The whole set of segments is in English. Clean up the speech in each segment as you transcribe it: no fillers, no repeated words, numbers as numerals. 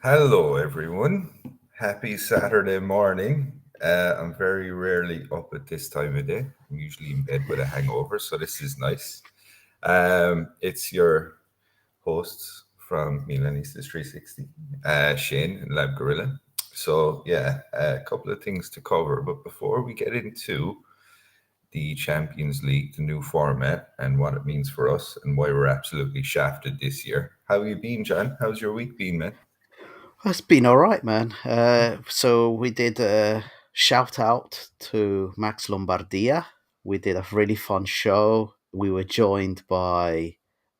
Hello, everyone. Happy Saturday morning. I'm very rarely up at this time of day. I'm usually in bed with a hangover, so this is nice. It's your hosts from Milanista 360, Shane and Lab Gorilla. So, yeah, a couple of things to cover. But before we get into the Champions League, the new format, and what it means for us, and why we're absolutely shafted this year, how you been, John? How's your week been, man? It's been all right, man. So we did a shout out to Max Lombardia. We did a really fun show. We were joined by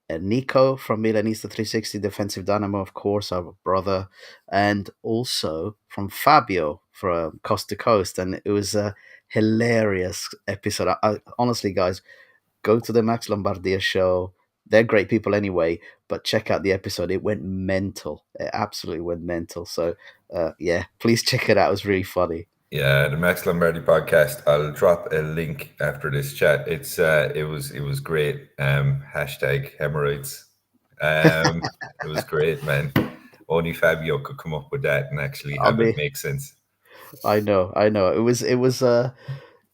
Nico from Milanista 360 Defensive Dynamo, of course, our brother, and also from Fabio from Coast to Coast. And it was a hilarious episode. Honestly, guys, go to the Max Lombardia show. They're great people anyway, but check out the episode. It went mental. It absolutely went mental. So, yeah, please check it out. It was really funny. Yeah, the Max Lombardi podcast. I'll drop a link after this chat. It was great. Hashtag hemorrhoids. It was great, man. Only Fabio could come up with that and actually I have it mean, make sense. I know. It was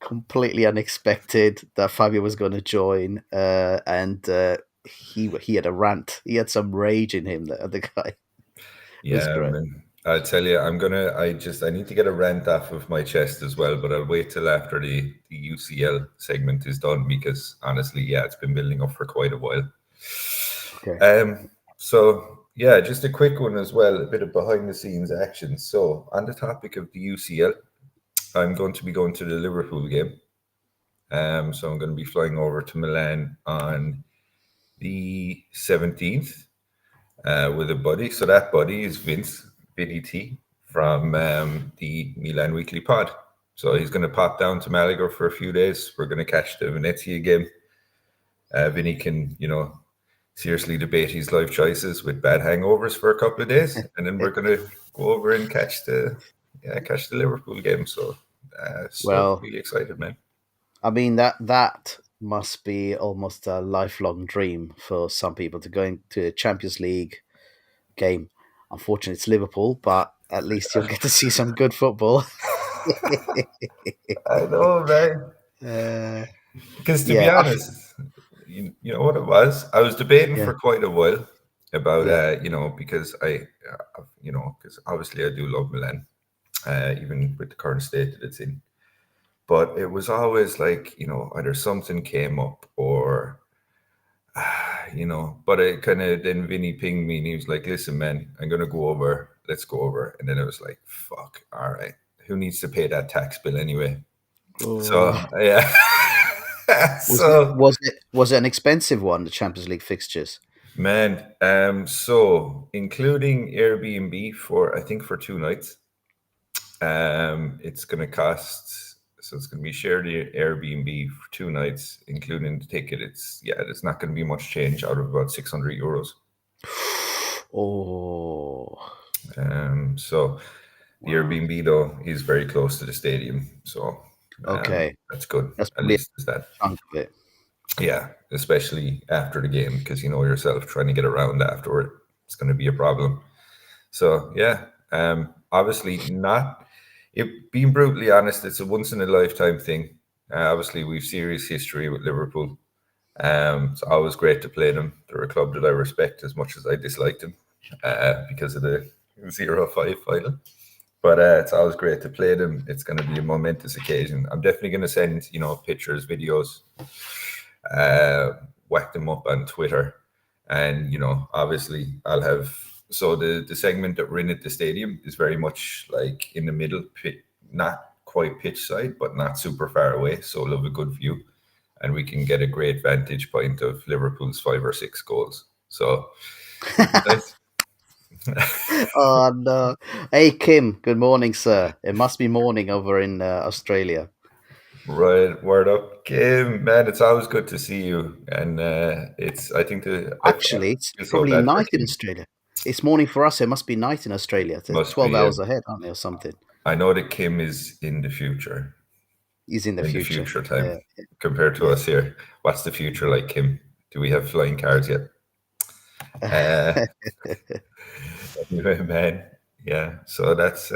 completely unexpected that Fabio was going to join, and he had a rant. He had some rage in him. The guy. It was Yeah, great. man. I'll tell you, I need to get a rant off of my chest as well, but I'll wait till after the UCL segment is done because honestly, yeah, it's been building up for quite a while. Okay. So yeah, just a quick one as well, a bit of behind the scenes action. So on the topic of the UCL, I'm going to be going to the Liverpool game. So I'm going to be flying over to Milan on the 17th with a buddy. So that buddy is Vinny T from the Milan Weekly Pod. So he's going to pop down to Malaga for a few days. We're going to catch the Venezia game. Vinny can, seriously debate his life choices with bad hangovers for a couple of days, and then we're going to go over and catch the Liverpool game. So stoked, Well, really excited, man. I mean that must be almost a lifelong dream for some people to go into a Champions League game. Unfortunately, it's Liverpool, but at least you'll get to see some good football. I know, man. uh, Because to be yeah, honest, you know what it was? I was debating yeah, for quite a while about, yeah. because because obviously I do love Milan, even with the current state that it's in. But it was always like, either something came up or, but it kind of, then Vinny pinged me and he was like, listen, man, I'm going to go over. Let's go over. And then it was like, fuck, all right. Who needs to pay that tax bill anyway? So, Oh, yeah. was it So, was it was it an expensive one? The Champions League fixtures. man, so including Airbnb for, I think, for 2 nights, it's going to cost, so it's going to be shared Airbnb for 2 nights, including the ticket. There's not going to be much change out of about 600 euros. Oh, So the wow. Airbnb though is very close to the stadium, so Okay, that's good. that's At probably least is that. a chunk of it. Yeah, especially after the game, because you know yourself trying to get around afterward, it's going to be a problem. So yeah, obviously not. It being brutally honest, it's a once in a lifetime thing. Obviously, we've serious history with Liverpool. It's always great to play them. They're a club that I respect as much as I dislike them because of the 0-5 final. But it's always great to play them. It's going to be a momentous occasion. I'm definitely going to send pictures, videos, uh, whack them up on Twitter, and obviously I'll have, so the segment that we're in at the stadium is very much like in the middle pit, not quite pitch side, but not super far away. So we'll have a good view, and we can get a great vantage point of Liverpool's 5 or 6 goals. So it'll be nice. Oh no! Hey Kim, good morning, sir. It must be morning over in Australia. Right, word up, Kim, man. It's always good to see you, and I think I Actually, it's feel so probably bad for night in Kim. Australia. It's morning for us. It must be night in Australia. They're Must 12 be. hours ahead, aren't they, or something? I know that Kim is He's in the in the future. future Yeah, time compared to yeah. us here. What's the future like, Kim? Do we have flying cars yet? Uh, anyway, man. yeah. So that's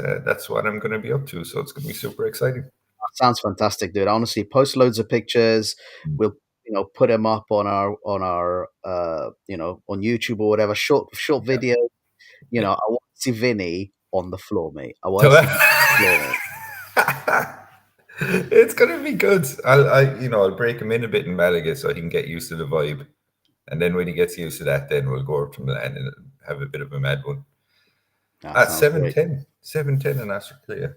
what I'm going to be up to. So it's going to be super exciting. Sounds fantastic, dude. Honestly, post loads of pictures. Mm. We'll put them up on our on YouTube or whatever. Short Yeah, video. yeah. I want to see Vinny on the floor, mate. I want to So see Vinny on the floor, mate. it's gonna be good. I'll break him in a bit in Malaga so he can get used to the vibe, and then when he gets used to that, then we'll go over to Milan and have a bit of a mad one. That Ah, sounds seven great. ten, 7-10 in Australia.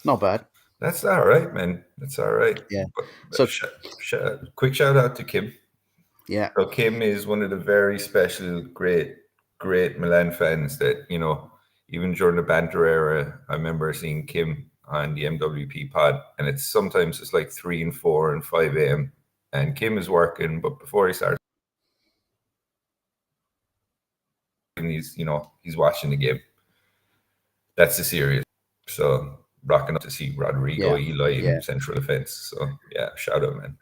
Not bad. That's all right, man. That's all right. Yeah. But So quick shout out to Kim. yeah. So Kim is one of the very special, great Milan fans that, even during the banter era, I remember seeing Kim on the MWP pod, and it's like 3 and 4 and 5 a.m. And Kim is working, but before he starts, he's watching the game. That's the serious. So rocking up to see Rodrigo, Yeah. Eli Yeah. in central defense. So yeah, shout out, man.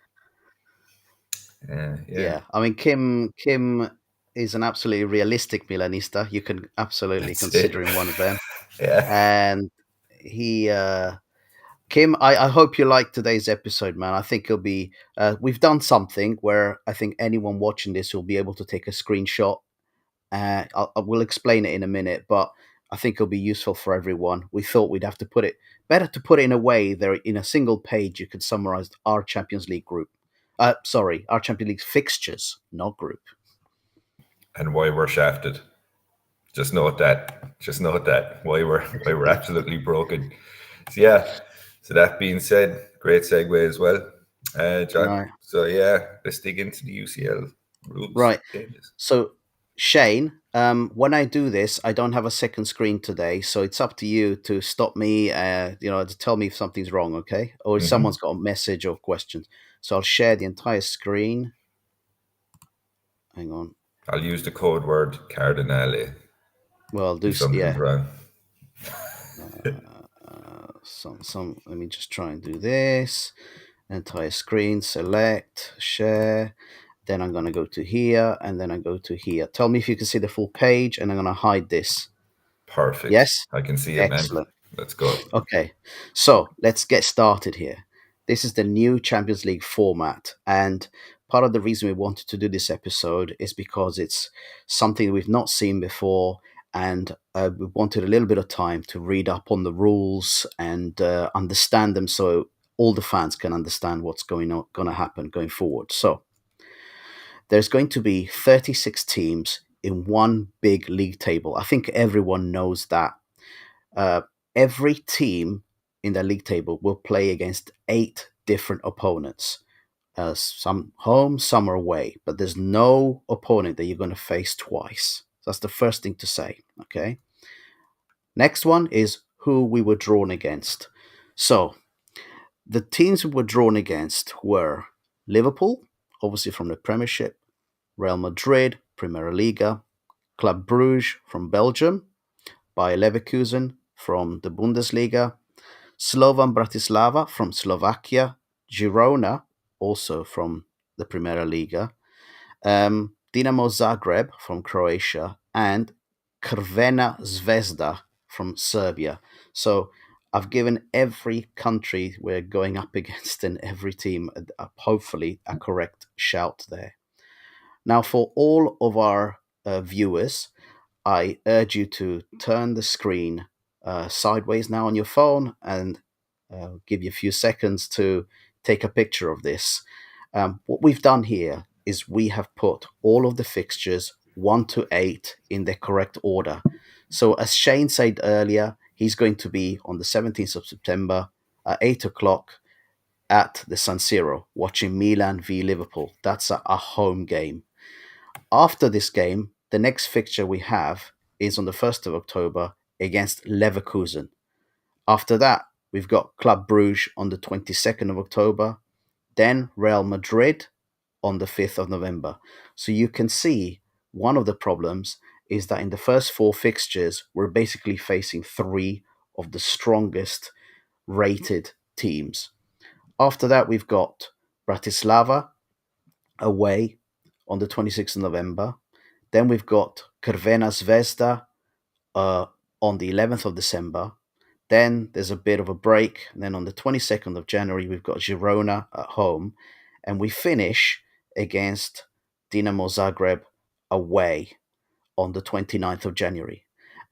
Yeah, Yeah. I mean, Kim is an absolutely realistic Milanista. You can absolutely that's it. consider him one of them. Yeah, And he Kim, I hope you like today's episode, man. I think it'll be. We've done something where I think anyone watching this will be able to take a screenshot. I will explain it in a minute, but I think it'll be useful for everyone. We thought we'd have to put it better to put it in a way there in a single page. You could summarize our Champions League group. Sorry, our Champions League fixtures, not group. and why we're shafted. Just note that. Just note that why we're absolutely broken. So yeah. So that being said, great segue as well, John. Right, So yeah, let's dig into the UCL rules right. changes. So Shane, when I do this, I don't have a second screen today, so it's up to you to stop me. To tell me if something's wrong, okay? Or if someone's Hmm. got a message or questions. So I'll share the entire screen. Hang on. I'll use the code word cardinale Well, I'll do if something's yeah. wrong. Some. Let me just try and do this. Entire screen. Select. Share. Then I'm gonna go to here, and then I go to here. Tell me if you can see the full page, and I'm gonna hide this. Perfect. Yes. I can see it, man. Excellent. Let's go. Okay, so let's get started here. This is the new Champions League format, and part of the reason we wanted to do this episode is because it's something we've not seen before, and we wanted a little bit of time to read up on the rules and understand them, so all the fans can understand what's going to happen going forward. So there's going to be 36 teams in one big league table. I think everyone knows that uh, every team in the league table will play against 8 different opponents. Some home, some are away, but there's no opponent that you're going to face twice. That's the first thing to say. Okay. Next one is who we were drawn against. So the teams we were drawn against were Liverpool, obviously from the Premiership, Real Madrid, Primera Liga, Club Bruges from Belgium, Bayer Leverkusen from the Bundesliga, Slovan Bratislava from Slovakia, Girona, also from the Primera Liga, Dinamo Zagreb from Croatia, and Crvena Zvezda from Serbia. So I've given every country we're going up against and every team, hopefully, a correct shout there. Now, for all of our viewers, I urge you to turn the screen sideways now on your phone and give you a few seconds to take a picture of this. What we've done here is we have put all of the fixtures 1 to 8 in the correct order. So, as Shane said earlier, he's going to be on the 17th of September at 8 o'clock at the San Siro watching Milan v Liverpool. That's a home game. After this game, the next fixture we have is on the 1st of October against Leverkusen. After that, we've got Club Bruges on the 22nd of October, then Real Madrid on the 5th of November. So you can see one of the problems is that in the first 4 fixtures, we're basically facing 3 of the strongest rated teams. After that, we've got Bratislava away on the 26th of November. Then we've got Crvena Zvezda on the 11th of December. Then there's a bit of a break. And then on the 22nd of January, we've got Girona at home. And we finish against Dinamo Zagreb away on the 29th of January.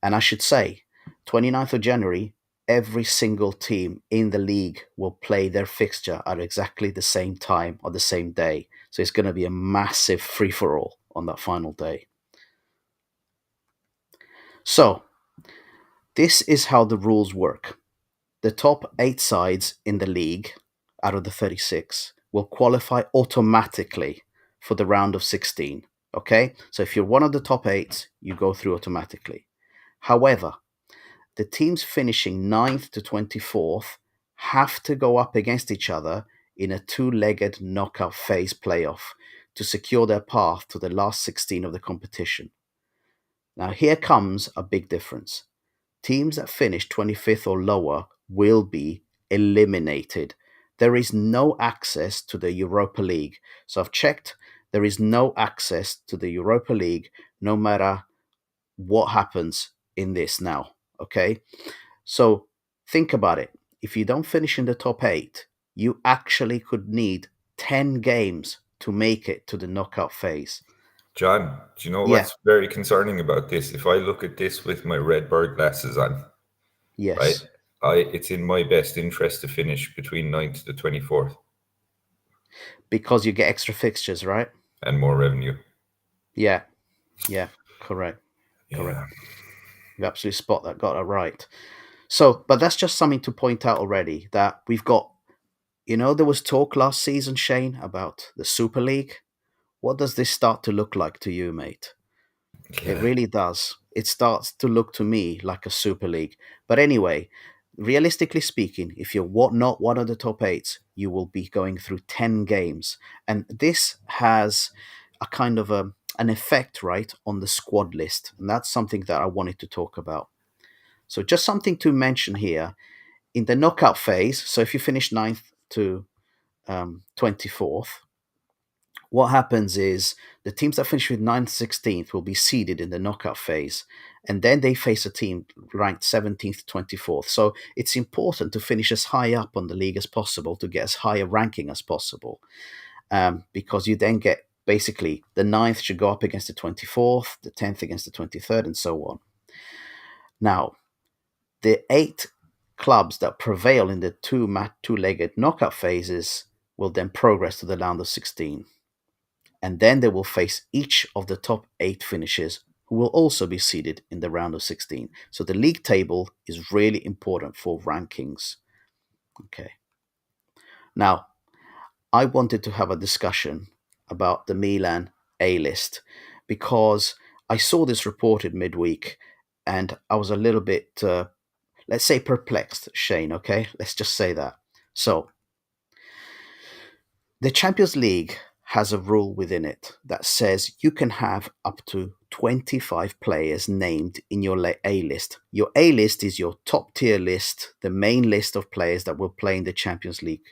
And I should say, 29th of January, every single team in the league will play their fixture at exactly the same time or the same day. So it's going to be a massive free for all on that final day. So, this is how the rules work. The top 8 sides in the league out of the 36 will qualify automatically for the round of 16. Okay? So if you're one of the top 8, you go through automatically. However, the teams finishing 9th to 24th have to go up against each other in a two-legged knockout phase playoff to secure their path to the last 16 of the competition. Now, here comes a big difference. Teams that finish 25th or lower will be eliminated. There is no access to the Europa League. So I've checked, there is no access to the Europa League no matter what happens in this now. Okay? So think about it. If you don't finish in the top 8, you actually could need 10 games to make it to the knockout phase. John, do you know Yeah, what's very concerning about this? If I look at this with my red bird glasses on, right, yes. it's in my best interest to finish between 9th to 24th Because you get extra fixtures, right? and more revenue. Yeah, yeah, correct. Correct. Yeah. You absolutely got that right. So, but that's just something to point out already that we've got, there was talk last season, Shane, about the Super League. What does this start to look like to you, mate? It Yeah. really does. It starts to look to me like a Super League. But anyway, realistically speaking, if you're not one of the top 8s, you will be going through 10 games. And this has a kind of an effect, right, on the squad list. And that's something that I wanted to talk about. So just something to mention here in the knockout phase. So if you finish 9th to 24th, what happens is the teams that finish with 9th, 16th will be seeded in the knockout phase. And then they face a team ranked 17th, 24th. So it's important to finish as high up on the league as possible to get as high a ranking as possible. Because you then get basically the 9th should go up against the 24th, the 10th against the 23rd, and so on. Now, the 8 clubs that prevail in the two-legged knockout phases will then progress to the round of 16. And then they will face each of the top 8 finishers who will also be seeded in the round of 16. So the league table is really important for rankings. Okay. Now, I wanted to have a discussion about the Milan A list because I saw this reported midweek and I was a little bit, let's say, perplexed, Shane. Okay. Let's just say that. So, the Champions League has a rule within it that says you can have up to 25 players named in your A list. Your A list is your top tier list, the main list of players that will play in the Champions League.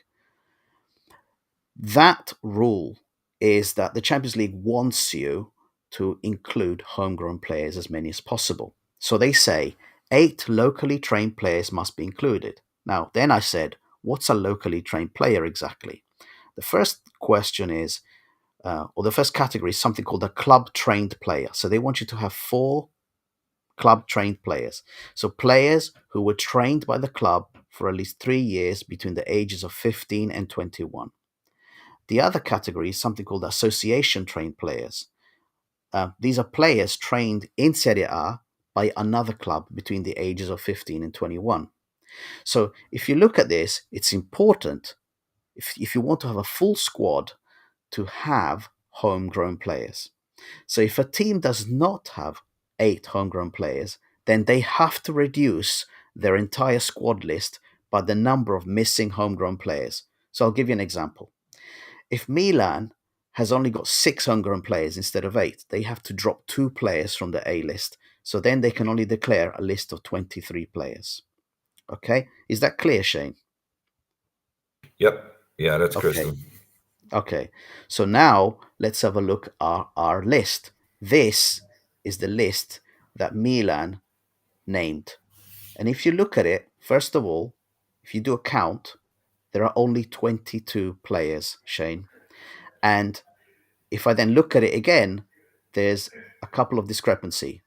That rule is that the Champions League wants you to include homegrown players as many as possible. So they say 8 locally trained players must be included. Now, then I said, what's a locally trained player exactly? The first question is, or the first category is something called a club trained player. So they want you to have 4 club trained players. So players who were trained by the club for at least 3 years between the ages of 15 and 21. The other category is something called association trained players. These are players trained in Serie A by another club between the ages of 15 and 21. So if you look at this, it's important, if you want to have a full squad, to have homegrown players. So if a team does not have 8 homegrown players, then they have to reduce their entire squad list by the number of missing homegrown players. So I'll give you an example. If Milan has only got 6 homegrown players instead of 8, they have to drop 2 players from the A list. So then they can only declare a list of 23 players. Okay? Is that clear, Shane? Yep. Yeah, that's Okay. crystal. Okay. So now let's have a look at our list. This is the list that Milan named. And if you look at it, first of all, if you do a count, there are only 22 players, Shane. And if I then look at it again, there's a couple of discrepancy.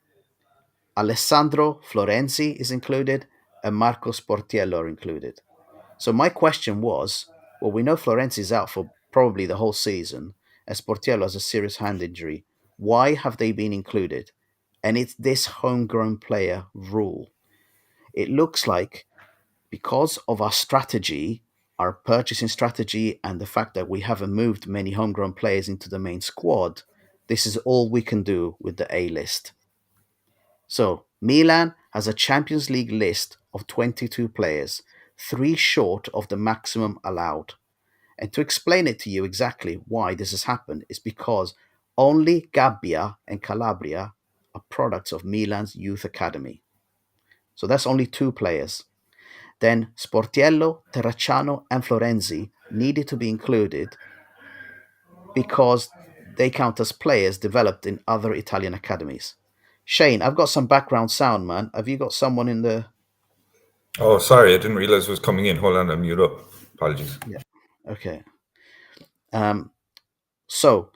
Alessandro Florenzi is included and Marco Sportiello are included. So my question was, well, we know Florenzi is out for probably the whole season, and Sportiello has a serious hand injury. Why have they been included? And it's this homegrown player rule. It looks like because of our strategy, our purchasing strategy, and the fact that we haven't moved many homegrown players into the main squad, this is all we can do with the A list. So Milan has a Champions League list of 22 players, 3 short of the maximum allowed. And to explain it to you exactly why this has happened is because only Gabbia and Calabria are products of Milan's youth academy. So that's only 2 players. Then Sportiello, Terracciano, and Florenzi needed to be included because they count as players developed in other Italian academies. Shane, I've got some background sound, man. Have you got someone in the? Oh, sorry, I didn't realize it was coming in. Hold on, I'm mute up. Apologies. Yeah. Okay. Um, so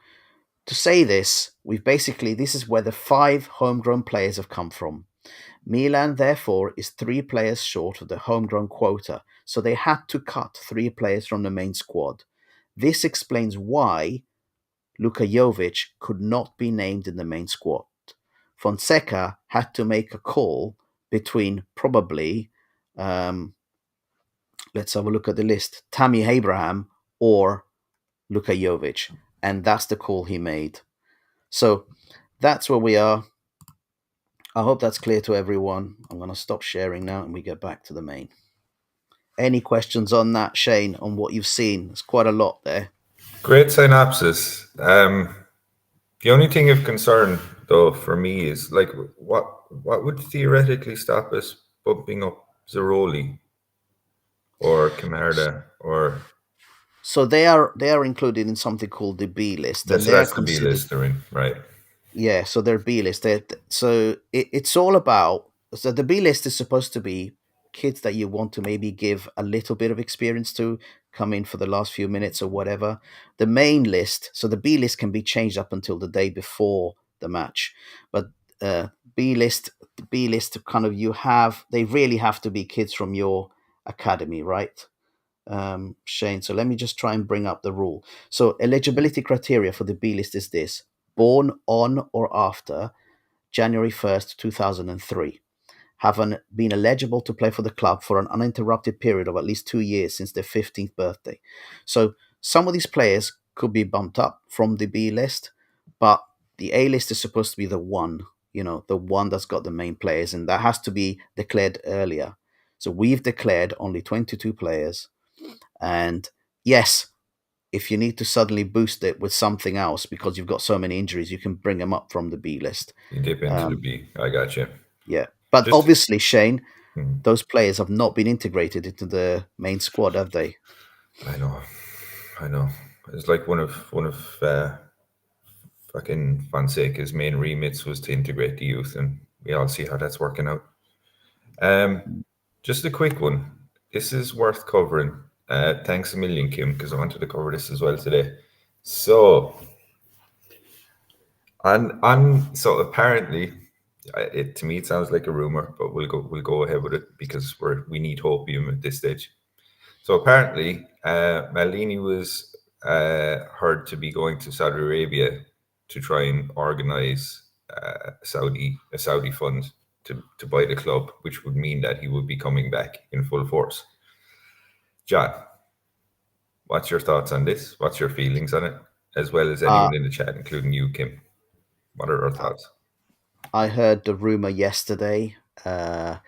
to say this, this is where the 5 homegrown players have come from. Milan, therefore, is 3 players short of the homegrown quota, so they had to cut 3 players from the main squad. This explains why Luka Jovic could not be named in the main squad. Fonseca had to make a call between probably, let's have a look at the list, Tammy Abraham or Luka Jovic, and that's the call he made. So that's where we are. I hope that's clear to everyone. I'm going to stop sharing now and we get back to the main. Any questions on that, Shane, on what you've seen? There's quite a lot there. Great synopsis. The only thing of concern, though, for me is like what would theoretically stop us bumping up Zeroli or Camarda or So they are included in something called the B list, and they are that's the B considered. list they're in, right? Yeah, so they're B list. It's all about. So the B list is supposed to be kids that you want to maybe give a little bit of experience to, come in for the last few minutes or whatever. The main list, so the B list can be changed up until the day before the match, but uh, B list, B list kind of they really have to be kids from your academy, right? Shane. So let me just try and bring up the rule. So eligibility criteria for the B list is this: born on or after January 1st, 2003, have been eligible to play for the club for an uninterrupted period of at least 2 years since their 15th birthday. So some of these players could be bumped up from the B list, but the A list is supposed to be the one, the one that's got the main players, and that has to be declared earlier. So we've declared only 22 players. And yes, if you need to suddenly boost it with something else because you've got so many injuries, you can bring them up from the B list. You dip into the B. I got you. Yeah. But Just obviously, Shane, hmm, those players have not been integrated into the main squad, have they? I know, I know. It's like one of fucking Fonseca's main remits was to integrate the youth, and we all see how that's working out. Just a quick one. This is worth covering. Thanks a million, Kim, because I wanted to cover this as well today. So, so apparently, to me it sounds like a rumor, but we'll go ahead with it because we need hopium at this stage. So apparently, Maldini was heard to be going to Saudi Arabia to try and organize a Saudi fund to buy the club, which would mean that he would be coming back in full force. John, what's your thoughts on this? What's your feelings on it? As well as Uh, anyone in the chat, including you, Kim. What are our thoughts? I heard the rumor yesterday, not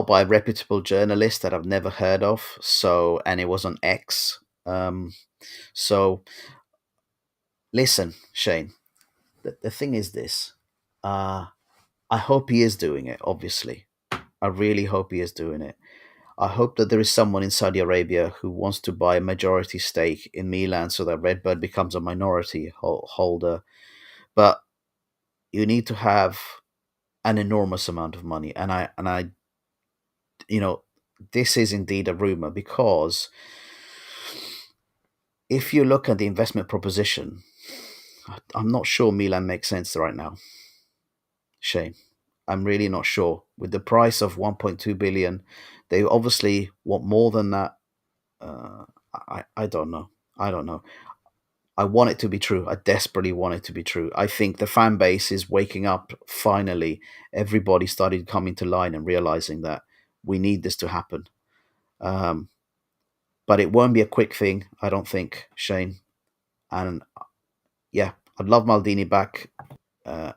by a reputable journalist that I've never heard of. So, and it was on X. So, listen, Shane, the thing is this. I hope he is doing it, obviously. I really hope he is doing it. I hope that there is someone in Saudi Arabia who wants to buy a majority stake in Milan so that Redbird becomes a minority holder. But you need to have an enormous amount of money. And I, you know, this is indeed a rumor, because if you look at the investment proposition, I'm not sure Milan makes sense right now, Shane. I'm really not sure. With the price of 1.2 billion, they obviously want more than that. Uh, I don't know. I don't know. I want it to be true. I desperately want it to be true. I think the fan base is waking up finally. Everybody started coming to line and realizing that we need this to happen. Um, but it won't be a quick thing, I don't think, Shane. And yeah, I'd love Maldini back, uh,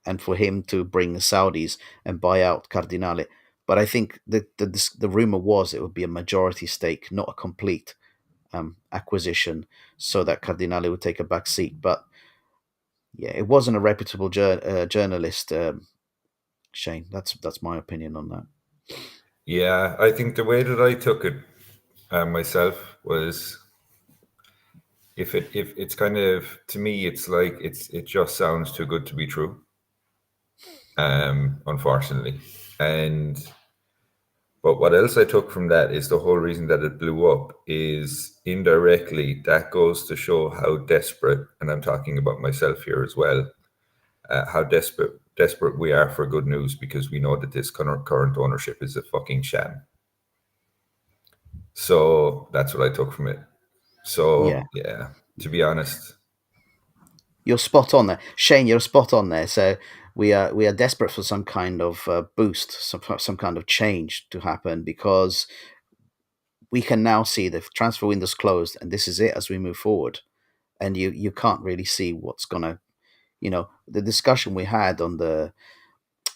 and for him to bring the Saudis and buy out Cardinale. But I think the rumor was it would be a majority stake, not a complete acquisition, so that Cardinale would take a back seat. But yeah, it wasn't a reputable journalist, Shane. That's my opinion on that. Yeah, I think the way that I took it myself was, if it's kind of, to me, it's like it just sounds too good to be true. Unfortunately, and but what else I took from that is the whole reason that it blew up is indirectly that goes to show how desperate, and I'm talking about myself here as well, how desperate we are for good news, because we know that this current ownership is a fucking sham. So that's what I took from it. Yeah, So yeah, to be honest, you're spot on there, Shane. You're spot on there. So we are desperate for some kind of boost, some kind of change to happen, because we can now see the transfer window's closed, and this is it as we move forward. And you can't really see what's gonna, the discussion we had uh,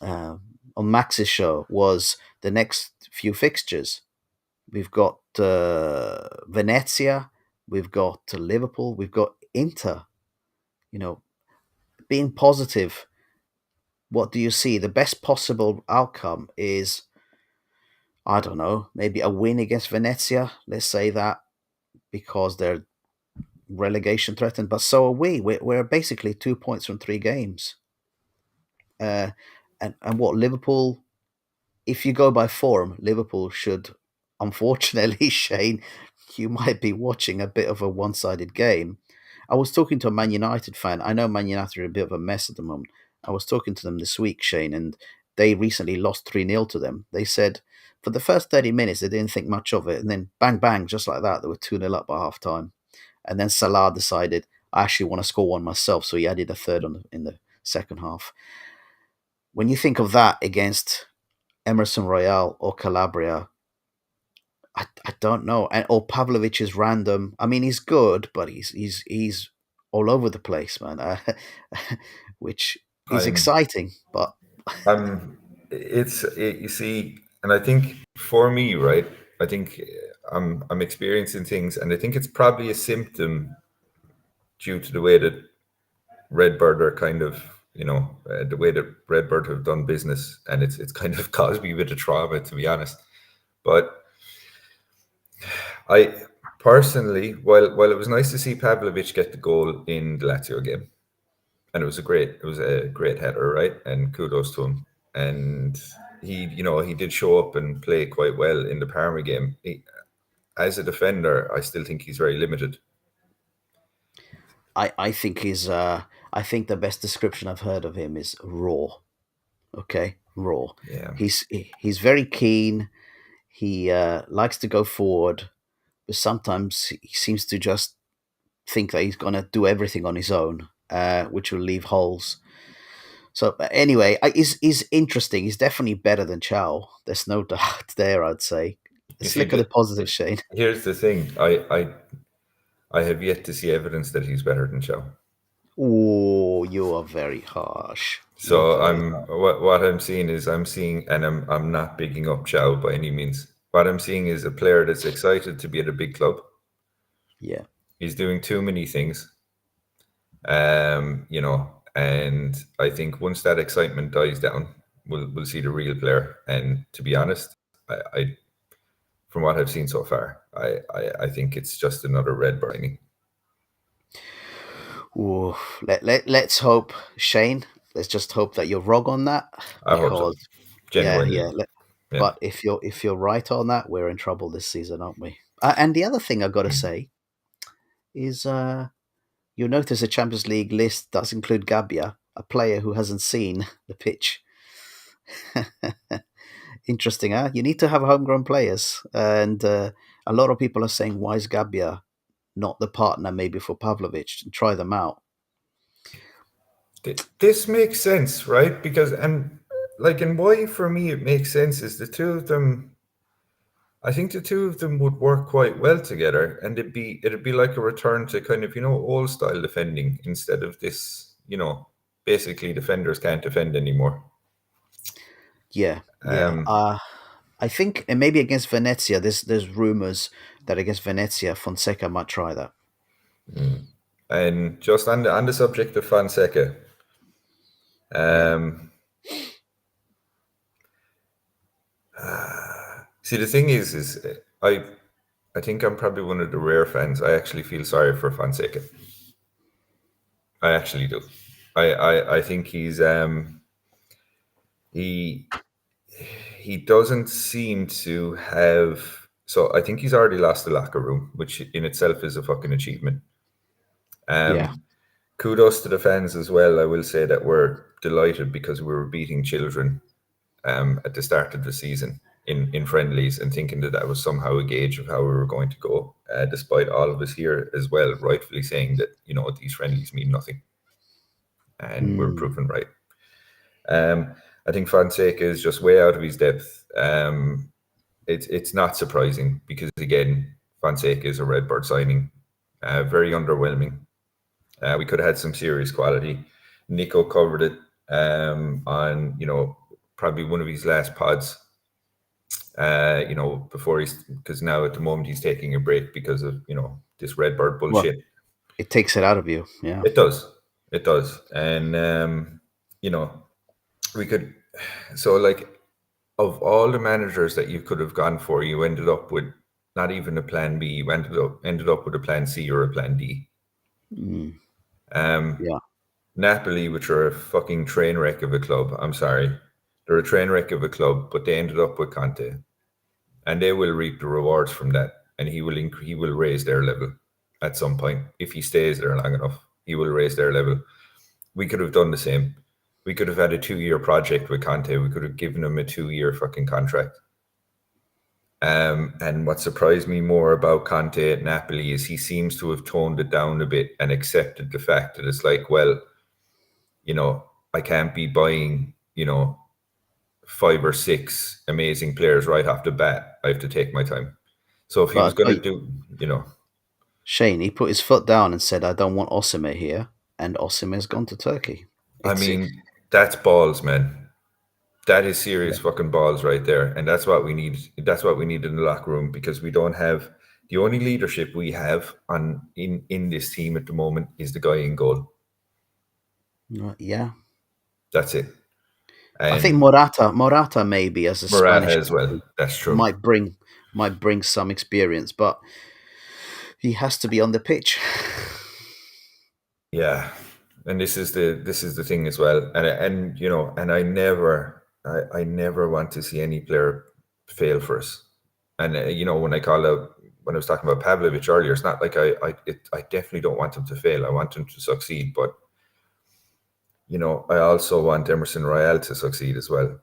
on Max's show was the next few fixtures. We've got Venezia, we've got Liverpool, we've got Inter. You know, being positive, what do you see? The best possible outcome is, I don't know, maybe a win against Venezia. Let's say that, because they're relegation threatened, but so are we. We're basically 2 points from 3 games. Uh, and what Liverpool? If you go by form, Liverpool should, unfortunately, Shane, you might be watching a bit of a one-sided game. I was talking to a Man United fan. I know Man United are a bit of a mess at the moment. I was talking to them this week, Shane, and they recently lost 3-0 to them. They said for the first 30 minutes, they didn't think much of it. And then bang, bang, just like that, they were 2-0 up by half time. And then Salah decided, I actually want to score one myself. So he added a third in the second half. When you think of that against Emerson Royale or Calabria, I don't know. And or Pavlovic is random. I mean, he's good, but he's all over the place, man. Which is I'm exciting, but you see, and I think for me, right, I think I'm experiencing things, and I think it's probably a symptom due to the way that Redbird are kind of, the way that Redbird have done business, and it's kind of caused me a bit of trauma, to be honest. But I personally, while it was nice to see Pavlovic get the goal in the Lazio game, and it was a great header, right? And kudos to him. And he did show up and play quite well in the Parma game. As a defender, I still think he's very limited. I think I think the best description I've heard of him is raw. Okay, raw. Yeah, He's very keen. He likes to go forward, but sometimes he seems to just think that he's gonna do everything on his own, which will leave holes. So anyway, he's interesting. He's definitely better than Chow. There's no doubt there, I'd say. you Let's see, look at the positive, Shane. here's the thing. I have yet to see evidence that he's better than Chow. Oh, you are very harsh. You're So very what I'm seeing is, and I'm not bigging up Chow by any means. What I'm seeing is a player that's excited to be at a big club. yeah. He's doing too many things, and I think once that excitement dies down, we'll see the real player. And to be honest, I from what I've seen so far, I think it's just another red burning. Ooh, let's hope, Shane. let's just hope that you're wrong on that, I hope so. because yeah, Genuinely. Yeah. but if you're right on that, we're in trouble this season, aren't we? And the other thing I got to say is, you'll notice the Champions League list does include Gabia, a player who hasn't seen the pitch. Interesting, huh? You need to have homegrown players, and a lot of people are saying, "Why is Gabia not the partner maybe for Pavlovic? Try them out." This makes sense, right? Because, and why for me it makes sense is the two of them. I think the two of them would work quite well together, and it'd be like a return to kind of old style defending instead of this basically defenders can't defend anymore. Yeah, yeah. Um, I think, and maybe against Venezia, there's rumors that against Venezia, Fonseca might try that. and just on the subject of Fonseca, Yeah, see the thing is I think I'm probably one of the rare fans. I actually feel sorry for Fonseca. I actually do. I think he he doesn't seem to have. So I think he's already lost the locker room, which in itself is a fucking achievement. yeah. Kudos to the fans as well. I will say that we're delighted because we were beating children at the start of the season in friendlies, and thinking that that was somehow a gauge of how we were going to go, despite all of us here as well rightfully saying that these friendlies mean nothing, and we're Mm. proven right. I think Fonseca is just way out of his depth. It's not surprising because again, Fonseca is a Redbird signing, very underwhelming. We could have had some serious quality. Nico covered it on probably one of his last pods. Before because now at the moment he's taking a break because of this Redbird Well, bullshit. it takes it out of you. Yeah. It does, and you know we could. So like, of all the managers that you could have gone for, you ended up with not even a plan B. You ended up with a plan C or a plan D. Mm. Um, Yeah. Napoli, which are a fucking train wreck of a club. I'm sorry, they're a train wreck of a club, but they ended up with Conte, and they will reap the rewards from that. And he will raise their level at some point if he stays there long enough. He will raise their level. We could have done the same. We could have had a 2-year project with Conte. We could have given him a 2-year fucking contract. And what surprised me more about Conte at Napoli is he seems to have toned it down a bit and accepted the fact that it's like, well, I can't be buying, 5 or 6 amazing players right off the bat. I have to take my time. So if he was But going to do, Shane, he put his foot down and said, "I don't want Osimhen here," and Osimhen's gone to Turkey. I It's mean, that's balls, man. That is yeah. serious fucking balls right there. And that's what we need. That's what we need in the locker room because we don't have the only leadership we have in this team at the moment is the guy in goal. Yeah. That's it. I think And Morata maybe as a Morata Spanish as well. athlete That's true. might bring some experience, but he has to be on the pitch. Yeah. And this is the thing as well. And I never want to see any player fail for us. And when I was talking about Pavlovic earlier, it's not like I definitely don't want him to fail. I want him to succeed, but I also want Emerson Royale to succeed as well.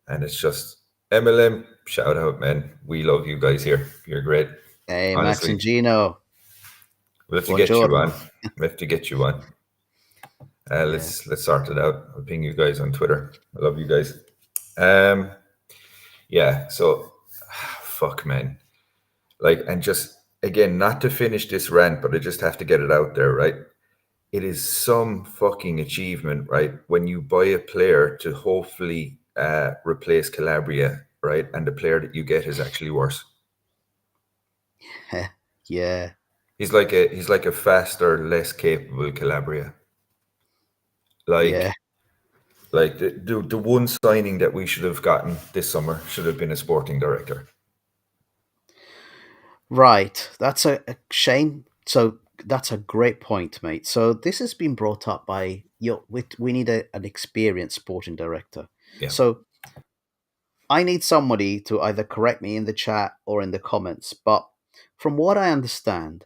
And it's just MLM, shout out, man. We love you guys here. You're great. Hey, Max and Honestly, Gino, we'll have to get you buongiorno. on. We have to get you on. Yeah. Let's sort it out. I'll ping you guys on Twitter. I love you guys. Um, yeah. So, fuck, man. Like, and just again, not to finish this rant, but I just have to get it out there, right? It is some fucking achievement, right? When you buy a player to hopefully replace Calabria, right? And the player that you get is actually worse. Yeah. He's like a faster, less capable Calabria. Yeah. Like the one signing that we should have gotten this summer should have been a sporting director. Right. That's a shame. So that's a great point, mate. So this has been brought up by we need an experienced sporting director. Yeah. So I need somebody to either correct me in the chat or in the comments. But from what I understand,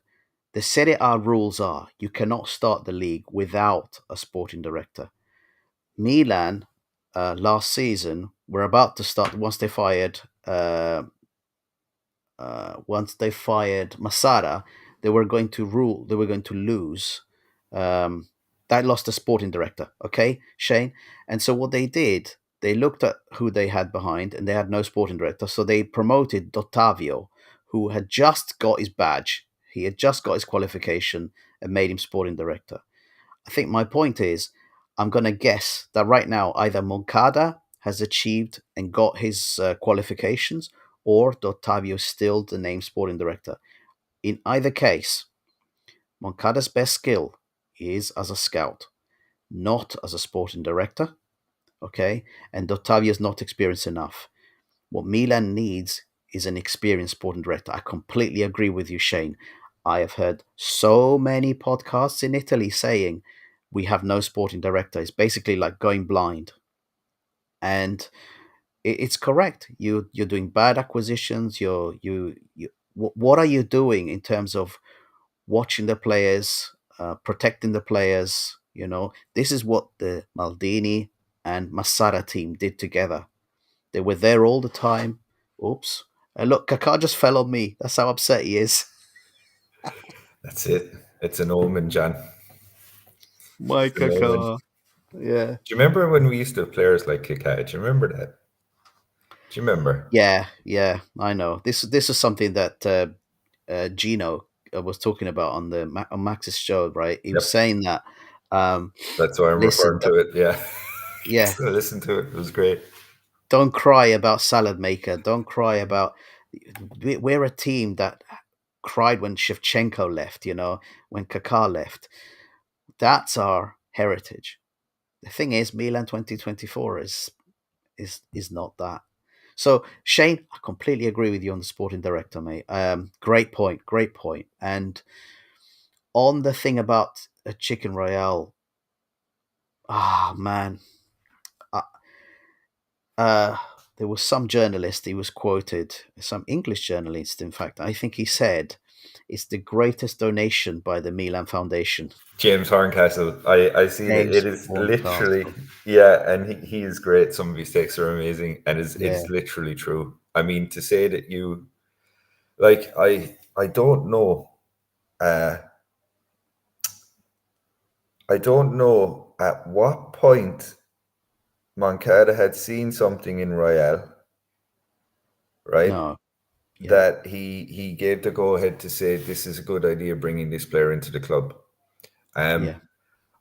the Serie A rules are you cannot start the league without a sporting director. Milan last season were about to start once they fired Masara, they were going to rule. They were going to lose. That lost a sporting director. Okay, Shane. And so what they did, they looked at who they had behind, and they had no sporting director. So they promoted Dottavio, who had just got his badge. He had just got his qualification and made him sporting director. I think my point is, I'm going to guess that right now either Moncada has achieved and got his qualifications, or Dottavio is still the name sporting director. In either case, Moncada's best skill is as a scout, not as a sporting director. Okay, and Dottavio is not experienced enough. What Milan needs is an experienced sporting director. I completely agree with you, Shane. I have heard so many podcasts in Italy saying we have no sporting director. It's basically like going blind. And it's correct. You're doing bad acquisitions. What are you doing in terms of watching the players, protecting the players? This is what the Maldini and Massara team did together. They were there all the time. Oops. Look, Kaká just fell on me. That's how upset he is. That's it. It's an omen, John. My It's an omen. Kaká. Yeah. Do you remember when we used to have players like Kaká? Do you remember that? Do you remember? Yeah, I know. This is something that Gino was talking about on Max's show, right? He was Yep. saying that, That's why I'm listen, referring to it. Yeah. yeah, So listen to it. It was great. don't cry about Salad Maker. Don't cry about. We're a team that cried when Shevchenko left. When Kaká left. That's our heritage. The thing is, Milan 2024 is not that. So Shane, I completely agree with you on the sporting director, mate. Great point, great point. And on the thing about a chicken royale, man, uh, there was some journalist. He was quoted, some English journalist, in fact. I think he said it's the greatest donation by the Milan Foundation. James Horncastle. I seen it. It James is literally, Horncastle. yeah, and he is great. Some of his takes are amazing, and Yeah, it's literally true. I mean, to say that you like, I don't know. I don't know at what point Moncada had seen something in Royale, right? no, yeah, That he gave the go ahead to say this is a good idea bringing this player into the club. Um, yeah,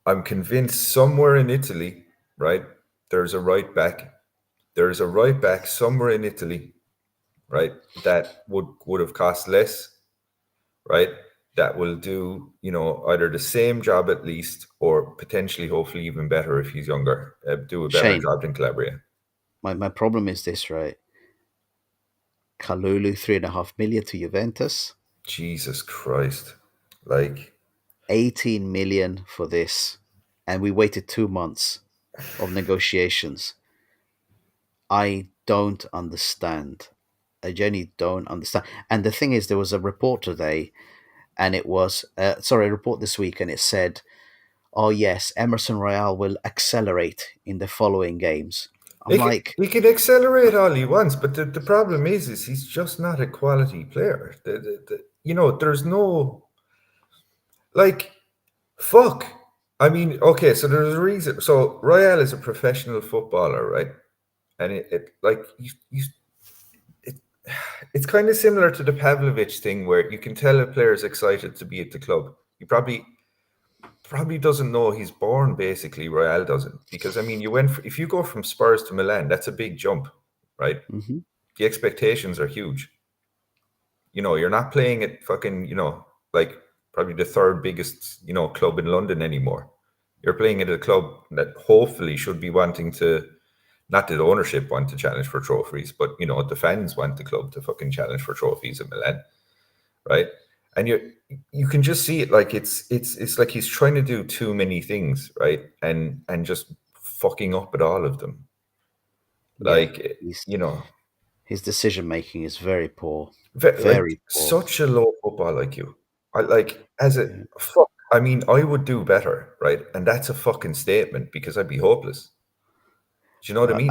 I'm convinced somewhere in Italy, right? There's a right back. There's a right back somewhere in Italy, right? That would have cost less, right? That will do, either the same job at least, or potentially, hopefully, even better if he's younger. Do a better Shane. job than Calabria. My problem is this, right? Kalulu 3.5 million to Juventus, Jesus Christ! Like, 18 million for this, and we waited 2 months of negotiations. I don't understand. I genuinely don't understand. And the thing is, there was a report today, and it was a report this week, and it said, "Oh yes, Emerson Royale will accelerate in the following games." I'm like, he can accelerate all he wants, but the problem is he's just not a quality player. There's no, like, fuck. I mean, okay, so there's a reason. So Royale is a professional footballer, right? And it like it, it's kind of similar to the Pavlovich thing, where you can tell a player's excited to be at the club. He probably doesn't know he's born. Basically, Royale doesn't, because I mean, if you go from Spurs to Milan, that's a big jump, right? mhm, The expectations are huge. You're not playing at fucking, like, probably the third biggest, club in London anymore. You're playing at a club that hopefully should be wanting to, not that ownership want to challenge for trophies, but the fans want the club to fucking challenge for trophies in Milan, right? and you can just see it, like it's like he's trying to do too many things, right? And just fucking up at all of them. Yeah, Like, he's you know, his decision making is very poor, like very poor. such a low football IQ. I like as a Yeah. fuck. I mean, I would do better, right? And that's a fucking statement because I'd be hopeless. Do you know what I mean?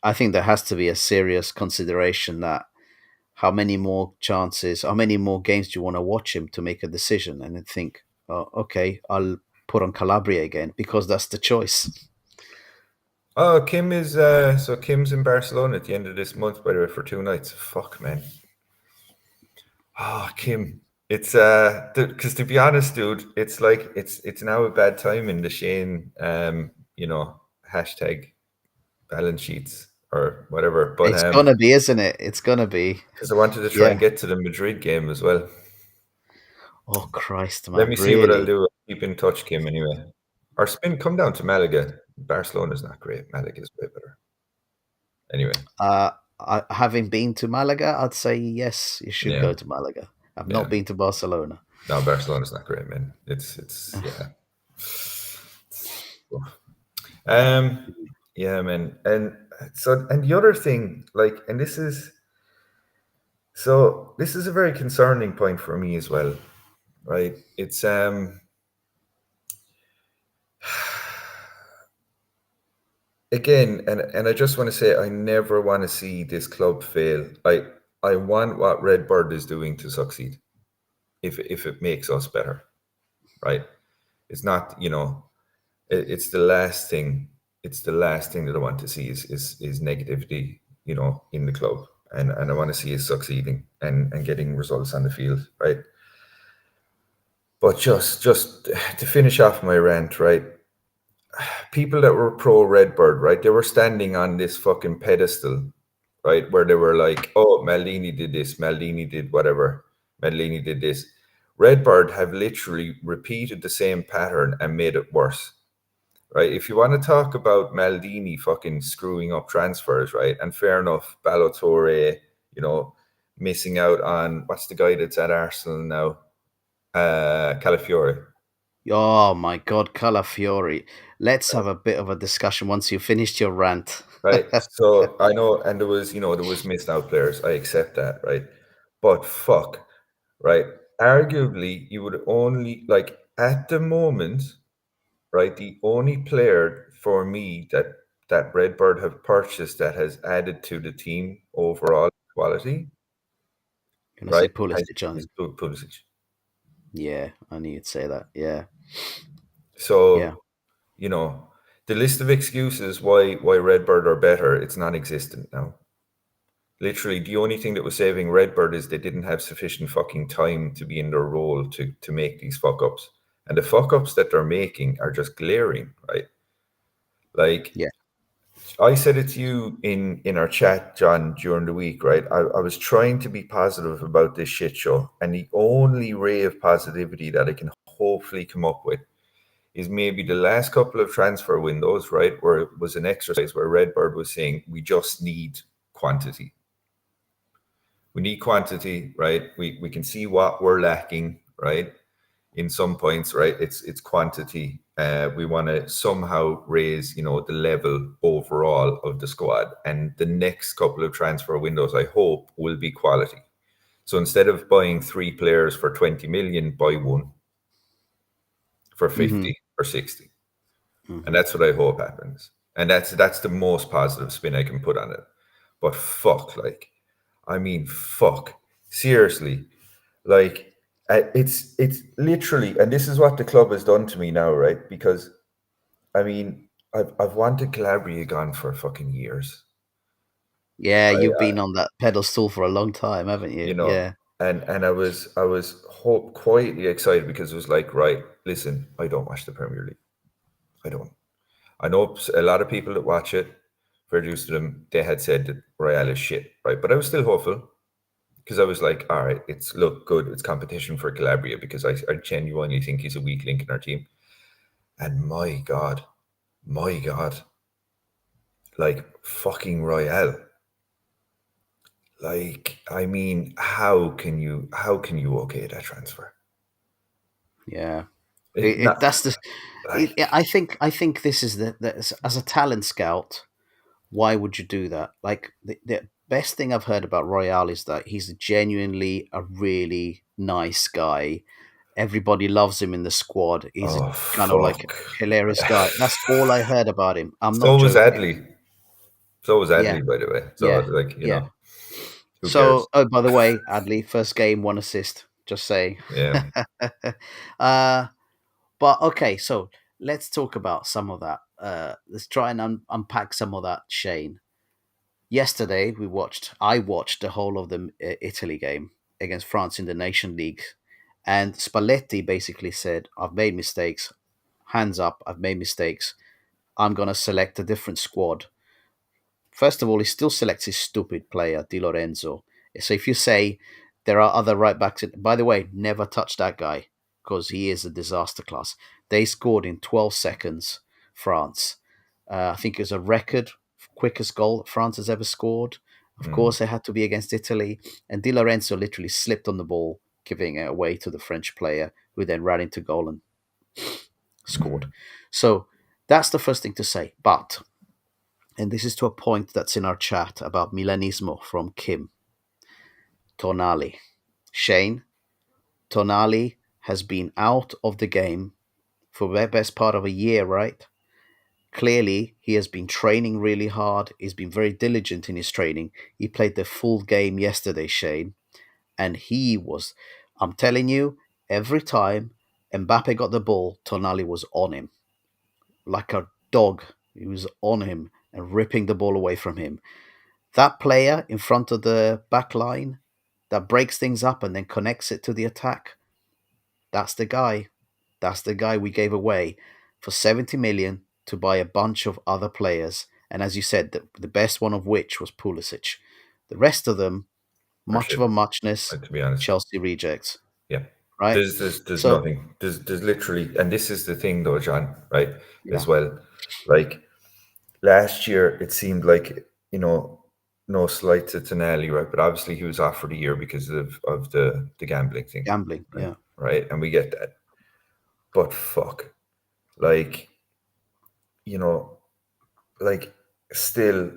I think there has to be a serious consideration that how many more chances, how many more games do you want to watch him to make a decision, and then think, oh, okay, I'll put on Calabria again because that's the choice. Oh, Kim is so Kim's in Barcelona at the end of this month, by the way, for 2 nights. Fuck, man. Oh, Kim. It's because to be honest, dude, it's like it's now a bad time in the Shane hashtag balance sheets or whatever. But It's gonna be, isn't it? It's gonna be. because I wanted to try Yeah. and get to the Madrid game as well. Oh Christ, Let man! me see what I'll Really? do. Keep in touch, Kim, anyway. Or spin, come down to Malaga. Barcelona's not great. Malaga's way better. Anyway, Having been to Malaga, I'd say yes, you should yeah, go to Malaga. I've not yeah. been to Barcelona. No, Barcelona's not great, man. It's yeah. Um, yeah, man. And so, and the other thing, like, and this is a very concerning point for me as well, right? It's again, and I just want to say, I never want to see this club fail. I want what Redbird is doing to succeed, if it makes us better, right? It's not, it's the last thing. It's the last thing that I want to see is negativity, in the club, and I want to see us succeeding and getting results on the field, right? But just to finish off my rant, right? People that were pro Redbird, right? They were standing on this fucking pedestal, right? Where they were like, oh, Maldini did this, Maldini did whatever, Maldini did this. Redbird have literally repeated the same pattern and made it worse, right? If you want to talk about Maldini fucking screwing up transfers, right? And fair enough, Balotore, missing out on what's the guy that's at Arsenal now? Calafiore. Oh my God, Calafiori! Let's have a bit of a discussion once you finished your rant. Right. So I know, and there was missed out players. I accept that, right? But fuck, right? Arguably, you would only like at the moment, right? The only player for me that Redbird have purchased that has added to the team overall quality, Gonna say right? Has, Pulisic, is John. Pulisic. Yeah, I knew you'd say that. Yeah, yeah. So you know the list of excuses why Redbird are better, it's non-existent now. Literally, the only thing that was saving Redbird is they didn't have sufficient fucking time to be in their role to make these fuck ups. And the fuck ups that they're making are just glaring, right? Like Yeah. I said it to you in our chat, John, during the week, right? I was trying to be positive about this shit show, and the only ray of positivity that I can hopefully come up with is maybe the last couple of transfer windows, right? Where it was an exercise where Redbird was saying, we just need quantity. We need quantity, right? We can see what we're lacking, right? In some points, right? It's quantity. We want to somehow raise, the level overall of the squad. And the next couple of transfer windows, I hope, will be quality. So instead of buying 3 players for 20 million, buy one for Hmm. 50 or 60. And Hmm. that's what I hope happens. And that's the most positive spin I can put on it. But fuck, like, I mean, fuck. Seriously, like, it's literally, and this is what the club has done to me now, right? Because I mean, I've wanted Calabria gone for fucking years. Yeah, I, you've been on that pedestal for a long time, haven't you? you know, Yeah. and I was quietly excited because it was like, right, listen, I don't watch the Premier League. I don't. I know a lot of people that watch it. Fair dues to them. They had said that Real is shit, right? But I was still hopeful because I was like, all right, it's look good. It's competition for Calabria because I genuinely think he's a weak link in our team. And my God, like fucking Royale, Like, I mean, how can you okay that transfer? Yeah. It not That's the. like I think this is as a talent scout. Why would you do that? Like the best thing I've heard about Royale is that he's genuinely a really nice guy. Everybody loves him in the squad. He's a oh kind of like fuck. hilarious guy. That's all I heard about him. I'm not So was joking. Adley. So was Yeah, Adley, by the way. So yeah, like, yeah. who cares? So, oh, by the way, Adley, first game, one assist. Just saying. Yeah. uh, but okay, so let's talk about some of that. Let's try and unpack some of that, Shane. Yesterday, I watched the whole of the Italy game against France in the Nation League, and Spalletti basically said, "I've made mistakes. Hands up, I've made mistakes. I'm gonna select a different squad." First of all, he still selects his stupid player, Di Lorenzo. So if you say there are other right backs, by the way, never touch that guy because he is a disaster class. They scored in 12 seconds, France. I think it was a record quickest goal France has ever scored. Of Mm, course, it had to be against Italy. And Di Lorenzo literally slipped on the ball, giving it away to the French player, who then ran into goal and scored. mm, So that's the first thing to say. But and this is to a point that's in our chat about Milanismo from Kim. Tonali. Shane, Tonali has been out of the game for the best part of a year, right? Clearly, he has been training really hard. He's been very diligent in his training. He played the full game yesterday, Shane, and I'm telling you, every time Mbappe got the ball, Tonali was on him like a dog. He was on him and ripping the ball away from him. That player in front of the back line that breaks things up and then connects it to the attack, that's the guy. That's the guy we gave away for 70 million to buy a bunch of other players. And as you said, the best one of which was Pulisic. The rest of them, or much of shit. a muchness, Like, to be honest. Chelsea rejects, Yeah. right? There's So, nothing. There's literally, and this is the thing though, John, right? As yeah, well. Like last year it seemed like, no slight to Tonali, right? But obviously he was off for the year because of the gambling thing. gambling, Right. yeah. Right. And we get that. But fuck. Like, you know, like still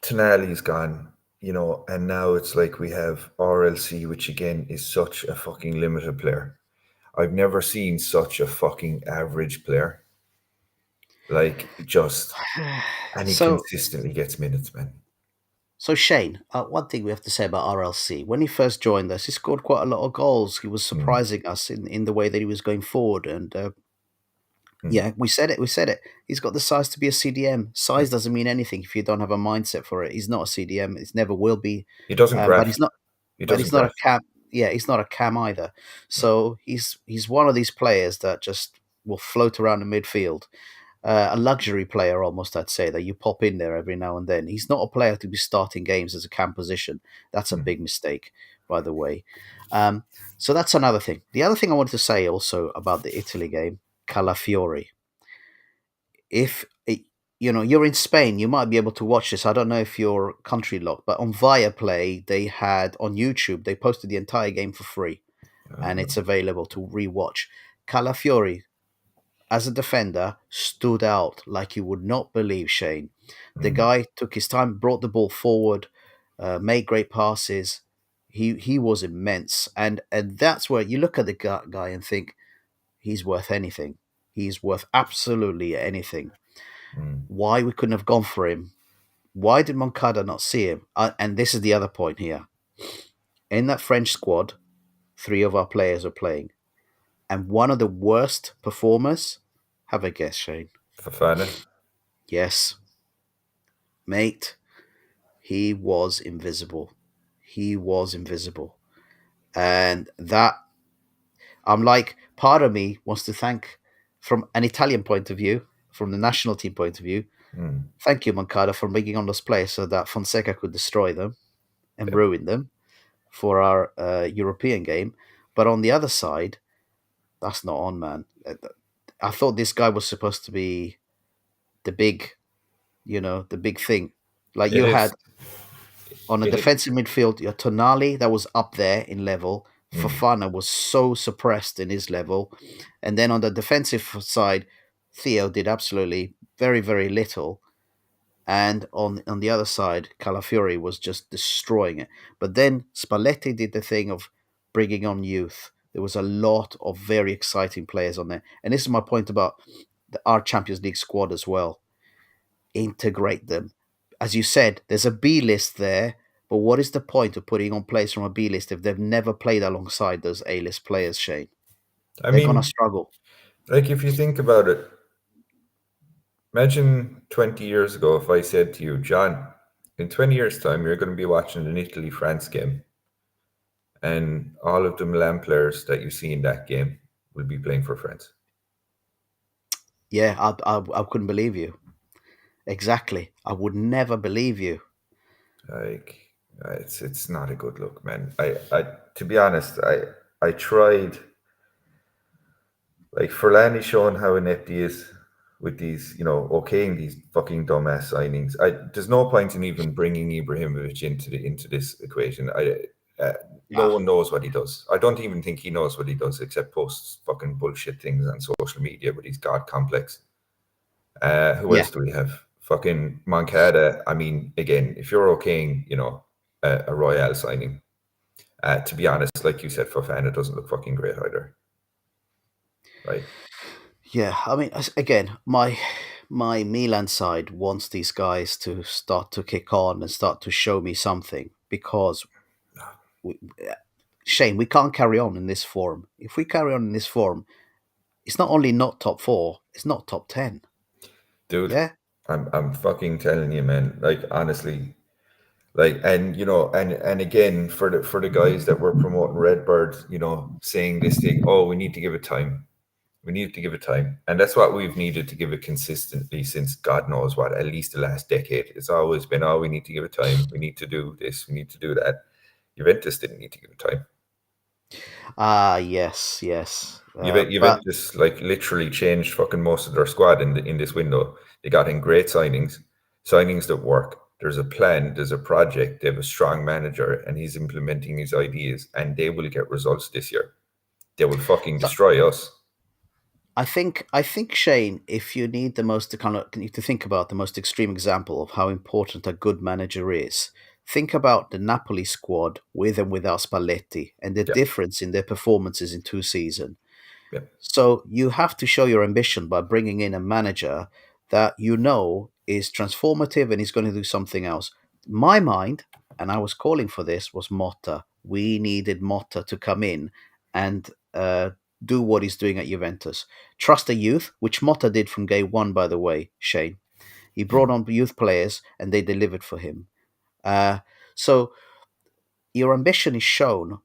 Tonali's gone, and now it's like we have RLC, which again is such a fucking limited player. I've never seen such a fucking average player. Like, just, and he So, consistently gets minutes, man. So Shane, one thing we have to say about RLC: when he first joined us, he scored quite a lot of goals. He was Mm, surprising us in the way that he was going forward, and mm, yeah, we said it. We said it. He's got the size to be a CDM. yeah. Size doesn't mean anything if you don't have a mindset for it. He's not a CDM. It never will be. He doesn't But graft. he's not. He But doesn't he's not a graft. cam. Yeah, he's not a cam either. No. So he's one of these players that just will float around the midfield, a luxury player almost, I'd say, that you pop in there every now and then. He's not a player to be starting games as a cam position. That's a Mm, big mistake, by the way. Um, so that's another thing. The other thing I wanted to say also about the Italy game, Calafiori. If you're in Spain, you might be able to watch this. I don't know if you're country locked, but on Viaplay, they had on YouTube, they posted the entire game for free, and it's available to rewatch. Calafiori, as a defender, stood out like you would not believe, Shane. The mm, guy took his time, brought the ball forward, made great passes. He was immense, and that's where you look at the guy and think he's worth anything. He's worth absolutely anything. mm. Why we couldn't have gone for him? Why did Moncada not see him? And this is the other point here. In that French squad, three of our players are playing, and one of the worst performers. Have a guess, Shane. Fafana. Yes, mate. He was invisible. He was invisible. And that, I'm like, part of me wants to thank, from an Italian point of view, from the national team point of view, Mm, thank you, Moncada, for bringing on those players so that Fonseca could destroy them and yep. ruin them for our European game. But on the other side, that's not on, man. I thought this guy was supposed to be the big, the big thing. Like It you is. had On the it, defensive midfield, your Tonali, that was up there in level. mm. Fofana was so suppressed in his level. And then on the defensive side, Theo did absolutely very, very little. And on the other side, Calafiori was just destroying it. But then Spalletti did the thing of bringing on youth. There was a lot of very exciting players on there. And this is my point about our Champions League squad as well. Integrate them. As you said, there's a B list there, but what is the point of putting on players from a B list if they've never played alongside those A list players, Shane? I They're gonna mean, struggle. like if you think about it, imagine 20 years ago if I said to you, John, in 20 years' time, you're going to be watching an Italy France game, and all of the Milan players that you see in that game will be playing for France. Yeah, I couldn't believe you. Exactly. I would never believe you. Like, it's not a good look, man. I to be honest, I tried. Like Forlani's showing how inept he is with these, okaying these fucking dumbass signings. There's no point in even bringing Ibrahimovic into this equation. No Ah, one knows what he does. I don't even think he knows what he does except posts fucking bullshit things on social media with his god complex. Who yeah. else do we have? Fucking Moncada. I mean, again, if you're okaying, a Royale signing, to be honest, like you said, Fofana doesn't look fucking great either, right? Yeah, I mean, again, my Milan side wants these guys to start to kick on and start to show me something because we, Shane, we can't carry on in this form. If we carry on in this form, it's not only not top four, it's not top 10. Dude, Yeah, I'm fucking telling you, man. Like honestly, like and again for the guys that were promoting Redbird, saying this thing, oh, we need to give it time. We need to give it time. And that's what we've needed to give it consistently since God knows what, at least the last decade. It's always been, oh, we need to give it time. We need to do this. We need to do that. Juventus didn't need to give it time. yes, yes. But Juventus like literally changed fucking most of their squad in this window. They got in great signings that work. There's a plan, there's a project, they have a strong manager, and he's implementing his ideas, and they will get results this year. They will fucking so destroy us. I think Shane, if you need the most to kind of to think about the most extreme example of how important a good manager is, think about the Napoli squad with and without Spalletti and the Yeah, difference in their performances in 2 seasons. yeah, So you have to show your ambition by bringing in a manager that you know is transformative and is going to do something else. My mind, and I was calling for this, was Motta. We needed Motta to come in and do what he's doing at Juventus. Trust the youth, which Motta did from day one, by the way, Shane. He brought mm, on youth players and they delivered for him. Uh, so your ambition is shown,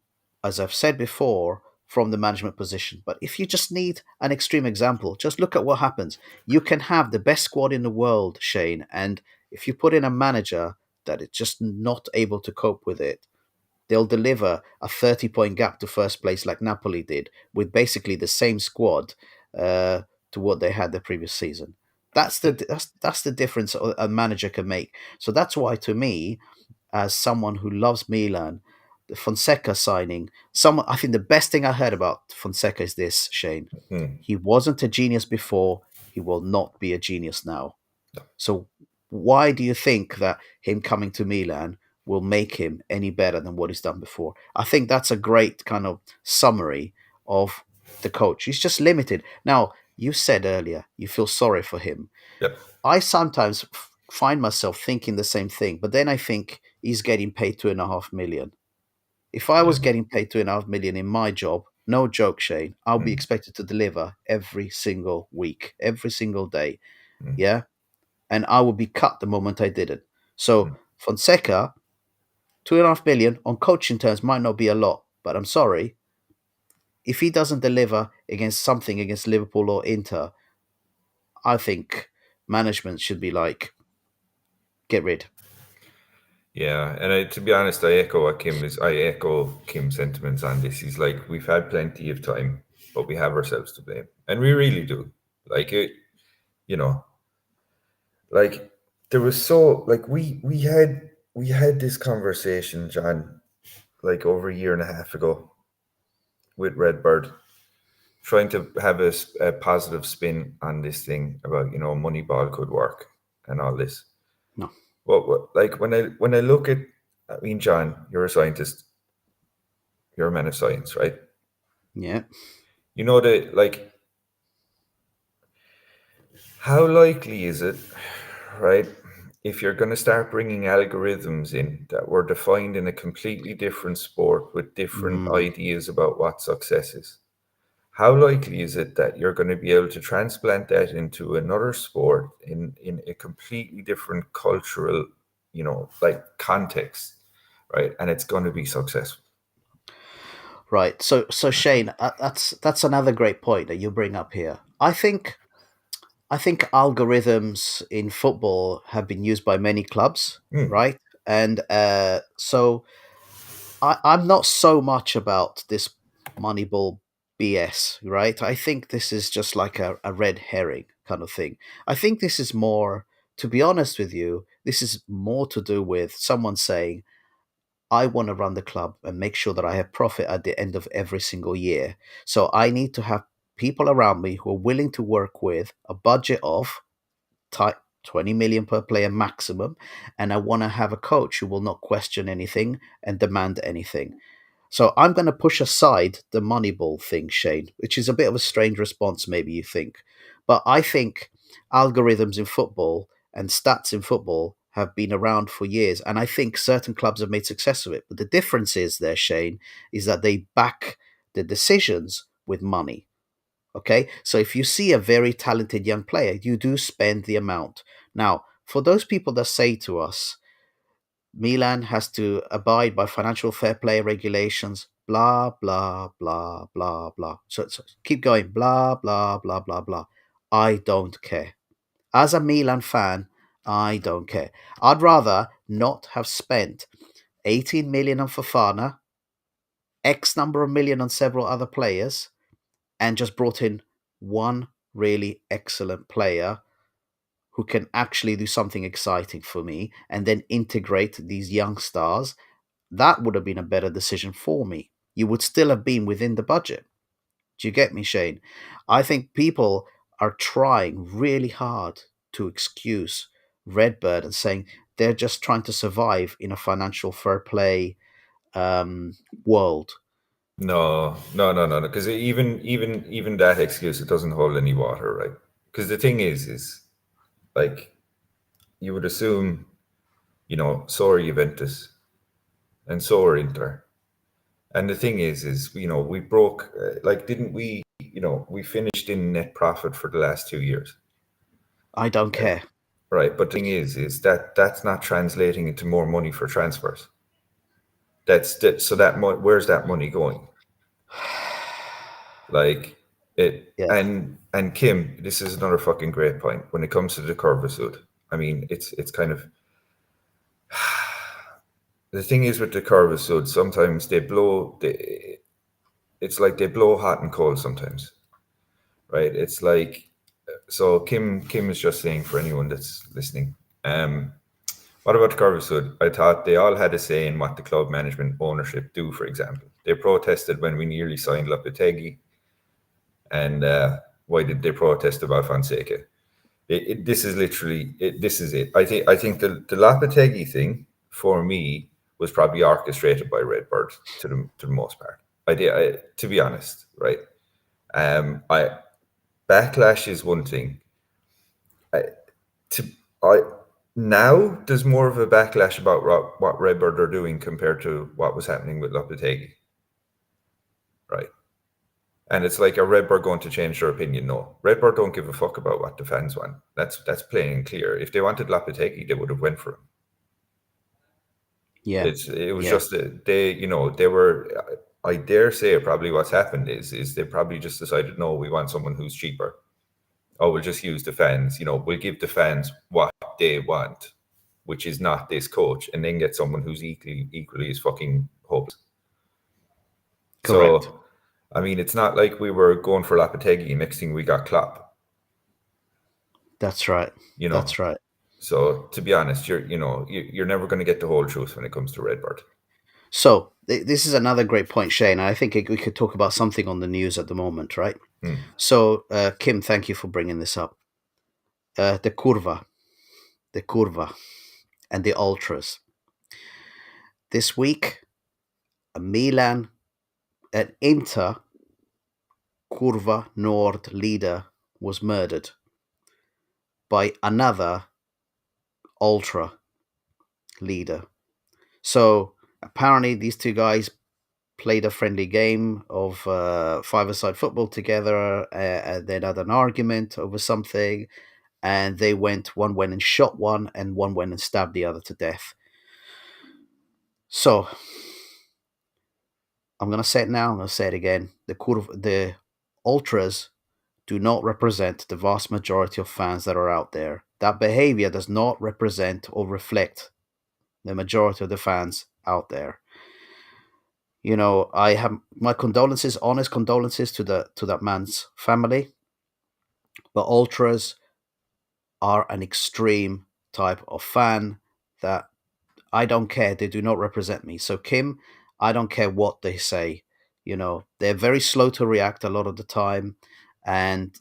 as I've said before, from the management position. But if you just need an extreme example, just look at what happens. You can have the best squad in the world, Shane, and if you put in a manager that is just not able to cope with it, they'll deliver a 30-point gap to first place like Napoli did with basically the same squad to what they had the previous season. That's the difference a manager can make. So that's why, to me, as someone who loves Milan, the Fonseca signing, I think the best thing I heard about Fonseca is this, Shane. mm, He wasn't a genius before, he will not be a genius now. no, So why do you think that him coming to Milan will make him any better than what he's done before? I think that's a great kind of summary of the coach. He's just limited. Now, you said earlier you feel sorry for him. yeah, I sometimes find myself thinking the same thing, but then I think he's getting paid 2.5 million. If I yeah, was getting paid 2.5 million in my job, no joke, Shane, I'll be mm, expected to deliver every single week, every single day. mm, Yeah. And I would be cut the moment I didn't. So mm, Fonseca, 2.5 million on coaching terms might not be a lot, but I'm sorry. If he doesn't deliver against Liverpool or Inter, I think management should be like, get rid. yeah. And to be honest, I echo Kim's sentiments on this. He's like, we've had plenty of time, but we have ourselves to blame, and we really do. Like it, you know, like there was so like we had. we had this conversation, John, like over a year and a half ago with Redbird, trying to have a positive spin on this thing about Moneyball could work and all this. No. Like when I look at, I mean, John, you're a scientist, you're a man of science, right? Yeah. You know that, like, how likely is it, right? If you're going to start bringing algorithms in that were defined in a completely different sport with different Mm. ideas about what success is, how likely is it that you're going to be able to transplant that into another sport in a completely different cultural, like context, right? And it's going to be successful. Right. So Shane, that's another great point that you bring up here. I think algorithms in football have been used by many clubs, Hmm. right? And so I'm not so much about this Moneyball BS, right? I think this is just like a red herring kind of thing. I think this is more, to be honest with you, this is more to do with someone saying, I want to run the club and make sure that I have profit at the end of every single year. So I need to have people around me who are willing to work with a budget of type 20 million per player maximum, and I want to have a coach who will not question anything and demand anything. So I'm going to push aside the Moneyball thing, Shane, which is a bit of a strange response, maybe you think. But I think algorithms in football and stats in football have been around for years. And I think certain clubs have made success of it. But the difference is there, Shane, is that they back the decisions with money. Okay. So if you see a very talented young player, you do spend the amount. Now, for those people that say to us, Milan has to abide by financial fair play regulations, blah, blah, blah, blah, blah. So keep going, blah, blah, blah, blah, blah. I don't care. As a Milan fan, I don't care. I'd rather not have spent 18 million on Fofana, X number of million on several other players, and just brought in one really excellent player who can actually do something exciting for me and then integrate these young stars. That would have been a better decision for me. You would still have been within the budget. Do you get me, Shane? I think people are trying really hard to excuse Redbird and saying they're just trying to survive in a financial fair play um, world. No, no, no, no, no. Because even that excuse, it doesn't hold any water, right? Because the thing is like, you would assume, so are Juventus and so are Inter. And the thing is, we broke, like, didn't we, we finished in net profit for the last 2 years, I don't care. right? But the thing is that that's not translating into more money for transfers. So where's that money going? Like it, Yeah, and Kim, this is another fucking great point when it comes to the curvature. I mean, it's kind of, the thing is with the curvature, sometimes it's like they blow hot and cold sometimes, right? It's like, so Kim is just saying, for anyone that's listening, um, what about the curvature? I thought they all had a say in what the club management ownership do. For example, they protested when we nearly signed Lopetegui, and why did they protest about Fonseca? This is literally it. This is it. I think the Lopetegui thing for me was probably orchestrated by Redbird to the most part. To be honest, right? I Backlash is one thing. I, to I Now there's more of a backlash about what Redbird are doing compared to what was happening with Lopetegui, right? And it's like, a Redbird going to change their opinion? No, Redbird don't give a fuck about what the fans want. That's plain and clear. If they wanted Lopetegui, they would have went for him. yeah, It was yeah. just that they were. I dare say probably what's happened is they probably just decided, no, we want someone who's cheaper. Oh, we'll just use the fans. We'll give the fans what they want, which is not this coach, and then get someone who's equally as fucking hopeless. Correct. So, I mean, it's not like we were going for Lopetegui. Next thing we got Klopp. That's right. You know, That's right. So to be honest, you're never going to get the whole truth when it comes to Redbird. So this is another great point, Shane. I think we could talk about something on the news at the moment, right? Hmm. So, Kim, thank you for bringing this up. The curva, and the ultras. This week, a Milan, an Inter Curva Nord leader was murdered by another ultra leader. So apparently, these two guys played a friendly game of five-a-side football together, and then had an argument over something, and they went. One went and shot one, and one went and stabbed the other to death. So I'm gonna say it now. I'm gonna say it again. The ultras do not represent the vast majority of fans that are out there. That behavior does not represent or reflect the majority of the fans out there. I have my condolences, honest condolences to that man's family. But ultras are an extreme type of fan that I don't care. They do not represent me. So Kim, I don't care what they say. They're very slow to react a lot of the time, and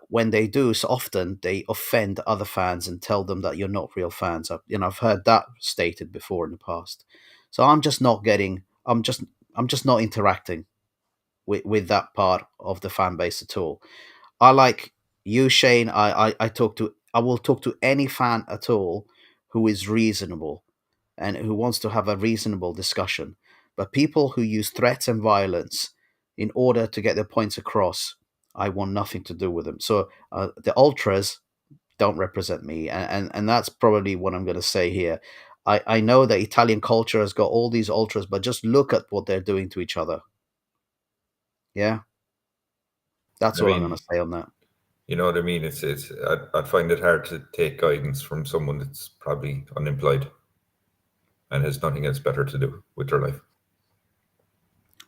when they do, so often they offend other fans and tell them that you're not real fans. I've heard that stated before in the past. So I'm just not getting. I'm just not interacting with that part of the fan base at all. I like you, Shane. I will talk to any fan at all who is reasonable and who wants to have a reasonable discussion. But people who use threats and violence in order to get their points across, I want nothing to do with them. So the ultras don't represent me, and that's probably what I'm going to say here. I know that Italian culture has got all these ultras, but just look at what they're doing to each other. Yeah, that's I all I'm going to mean, say on that. you know what I mean? I'd find it hard to take guidance from someone that's probably unemployed and has nothing else better to do with their life.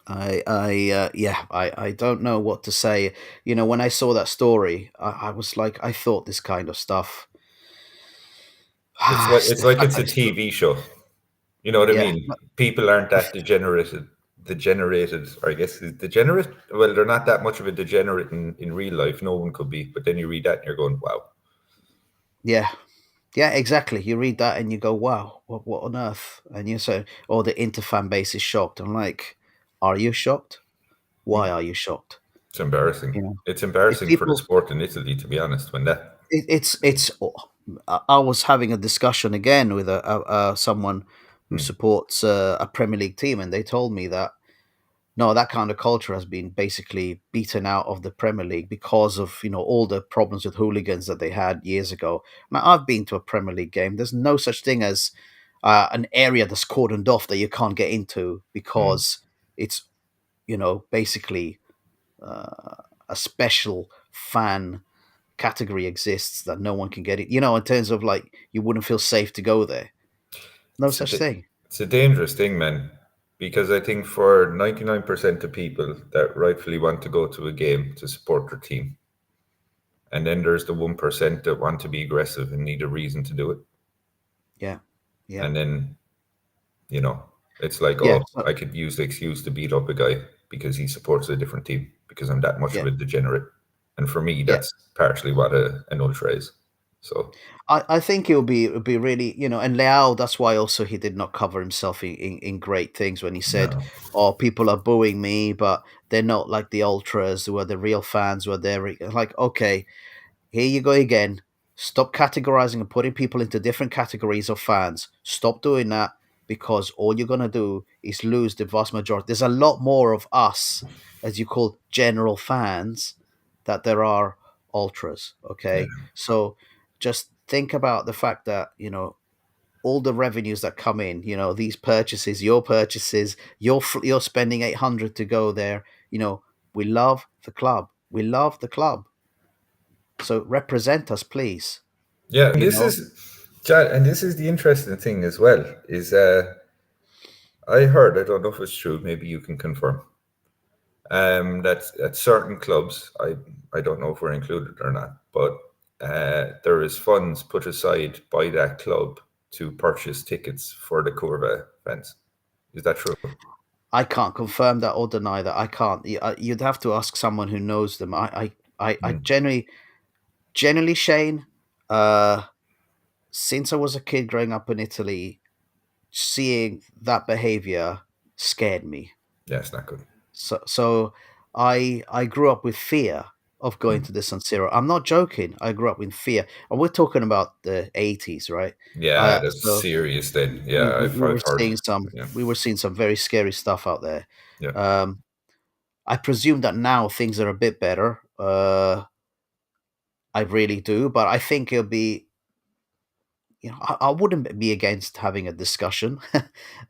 Yeah, I don't know what to say. When I saw that story, I was like, I thought this kind of stuff. It's a TV show. You know what I Yeah, mean? People aren't that degenerated, or I guess is degenerate. Well, they're not that much of a degenerate in real life. No one could be, but then you read that and you're going, wow. yeah, yeah, exactly. You read that and you go, wow, what on earth? And you say, oh, the Inter fan base is shocked. I'm like, are you shocked? Why are you shocked? It's embarrassing. You know, It's if embarrassing for the people, sport in Italy, to be honest. When that, it's. I was having a discussion again with someone who hmm, supports a Premier League team, and they told me that no, that kind of culture has been basically beaten out of the Premier League because of all the problems with hooligans that they had years ago. Now, I've been to a Premier League game. There's no such thing as an area that's cordoned off that you can't get into hmm. because it's basically a special fan category exists that no one can get it. In terms of like you wouldn't feel safe to go there. No it's a such thing. it's a dangerous thing, man. Because I think for 99% of people that rightfully want to go to a game to support their team, and then there's the 1% that want to be aggressive and need a reason to do it, Yeah, yeah, and then you know, it's like, yeah. oh, I could use the excuse to beat up a guy because he supports a different team because I'm that much of Yeah, a degenerate. And for me, yeah. that's partially what an ultra is. So, I think it'll be really, and Leao, that's why also he did not cover himself in great things when he said, no. oh, people are booing me, but they're not like the ultras who are the real fans who are there. Like, okay, here you go again. Stop categorizing and putting people into different categories of fans. Stop doing that because all you're going to do is lose the vast majority. There's a lot more of us, as you call general fans, that there are ultras. Yeah. Okay. So just think about the fact that, all the revenues that come in, these purchases, you're spending 800 to go there. We love the club. We love the club. So represent us, please. Yeah. And You this know, is, John, and this is the interesting thing as well, is I heard, I don't know if it's true, maybe you can confirm, that at certain clubs, I don't know if we're included or not, but there is funds put aside by that club to purchase tickets for the Curva fans. Is that true? I can't confirm that or deny that. I can't. You'd have to ask someone who knows them. I Mm, generally, Shane. Uh, since I was a kid growing up in Italy, seeing that behavior scared me. yeah, it's not good. So I grew up with fear of going Mm. to the San Siro. I'm not joking. I grew up with fear, and we're talking about the 80s, right? Yeah, that's So serious then. we, Yeah, we, I've, we were I've heard. seeing some Yeah, we were seeing some very scary stuff out there. yeah. Um, I presume that now things are a bit better. I really do, but I think it'll be. I wouldn't be against having a discussion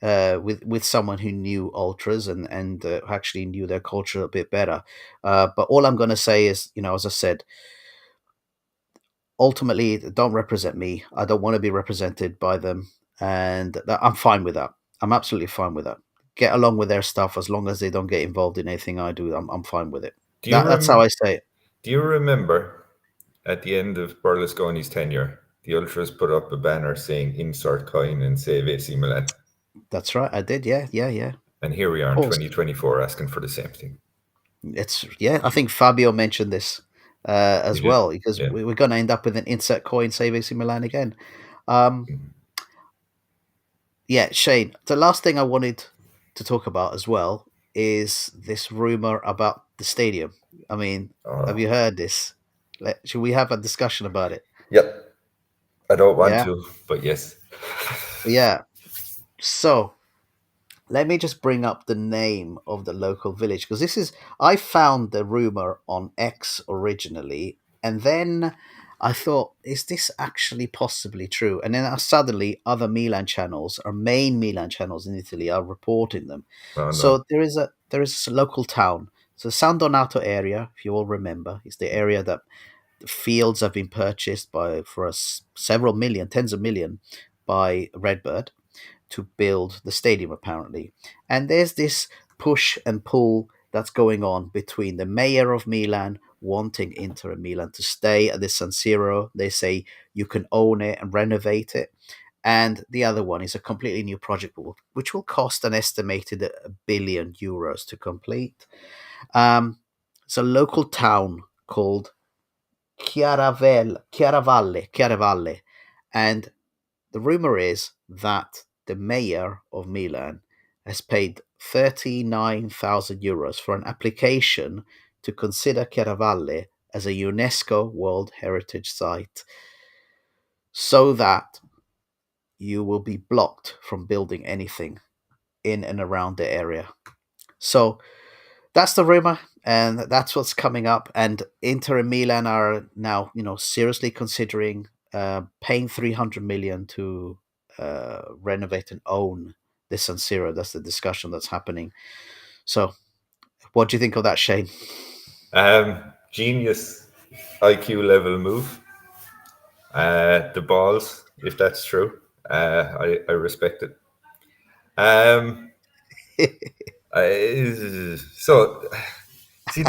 with someone who knew ultras and actually knew their culture a bit better. But all I'm going to say is, as I said, ultimately, don't represent me. I don't want to be represented by them, and I'm fine with that. I'm absolutely fine with that. Get along with their stuff as long as they don't get involved in anything I do. I'm fine with it. Do you That's how I say it. do you remember at the end of Berlusconi's tenure, the ultras put up a banner saying "Insert coin and save AC Milan," That's right. I did. Yeah, yeah, yeah. and here we Of are in course. 2024 asking for the same thing. It's yeah. I think Fabio mentioned this You as did, well because yeah. we're going to end up with an insert coin save AC Milan again. Um, Mm. yeah, Shane. The last thing I wanted to talk about as well is this rumor about the stadium. I mean, have Oh, you heard this? Should we have a discussion about it? yep. I don't want Yeah, to, but yes. yeah. So let me just bring up the name of the local village because this is I found the rumor on X originally, and then I thought, is this actually possibly true? And then suddenly other Milan channels, or main Milan channels in Italy, are reporting them. Oh no. So there is a local town. So San Donato area, if you all remember, is the area that the fields have been purchased by for us several million, tens of million, by Redbird to build the stadium, apparently. And there's this push and pull that's going on between the mayor of Milan wanting Inter Milan to stay at the San Siro. They say you can own it and renovate it. And the other one is a completely new project which will cost an estimated €1 billion to complete. It's a local town called Chiaravalle, and the rumor is that the mayor of Milan has paid €39,000 for an application to consider Chiaravalle as a UNESCO World Heritage Site so that you will be blocked from building anything in and around the area. So that's the rumor, and that's what's coming up. And Inter and Milan are now, seriously considering paying 300 million to renovate and own the San Siro. That's the discussion that's happening. So, what do you think of that, Shane? Genius IQ level move. The balls, if that's true. I respect it. Um, so see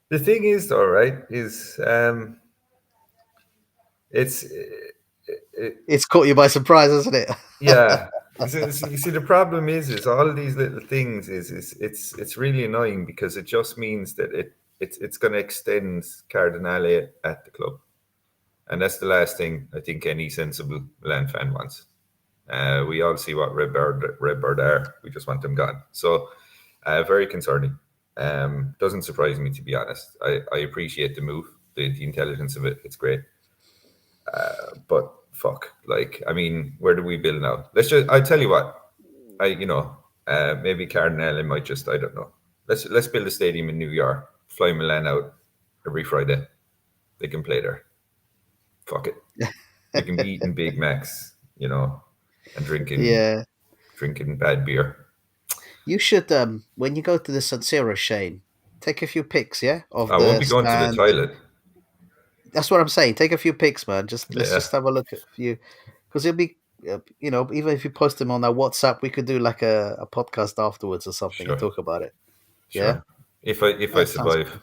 the thing is though, right? Is it's It's caught you by surprise, hasn't it? yeah. You see, the problem is all these little things it's really annoying because it just means that it's going to extend Cardinale at the club, and that's the last thing I think any sensible Milan fan wants. We all see what Redbird are. We just want them gone. So, very concerning. Doesn't surprise me, to be honest. I appreciate the move, the intelligence of it. It's great. But fuck, like, I mean, where do we build now? I tell you what, maybe Cardinale might just, I don't know. Let's build a stadium in New York, fly Milan out every Friday. They can play there. Fuck it. They can be eating Big Macs, and Yeah. drinking bad beer. You should, when you go to the San Siro, Shane, take a few pics, yeah, of I won't the be going to the stand. toilet. That's what I'm saying. Take a few pics, man. Let's Yeah, just have a look at a few, because it'll be, even if you post them on our WhatsApp, we could do like a podcast afterwards or something and sure, talk about it. Yeah, sure. If I that sounds survive, good.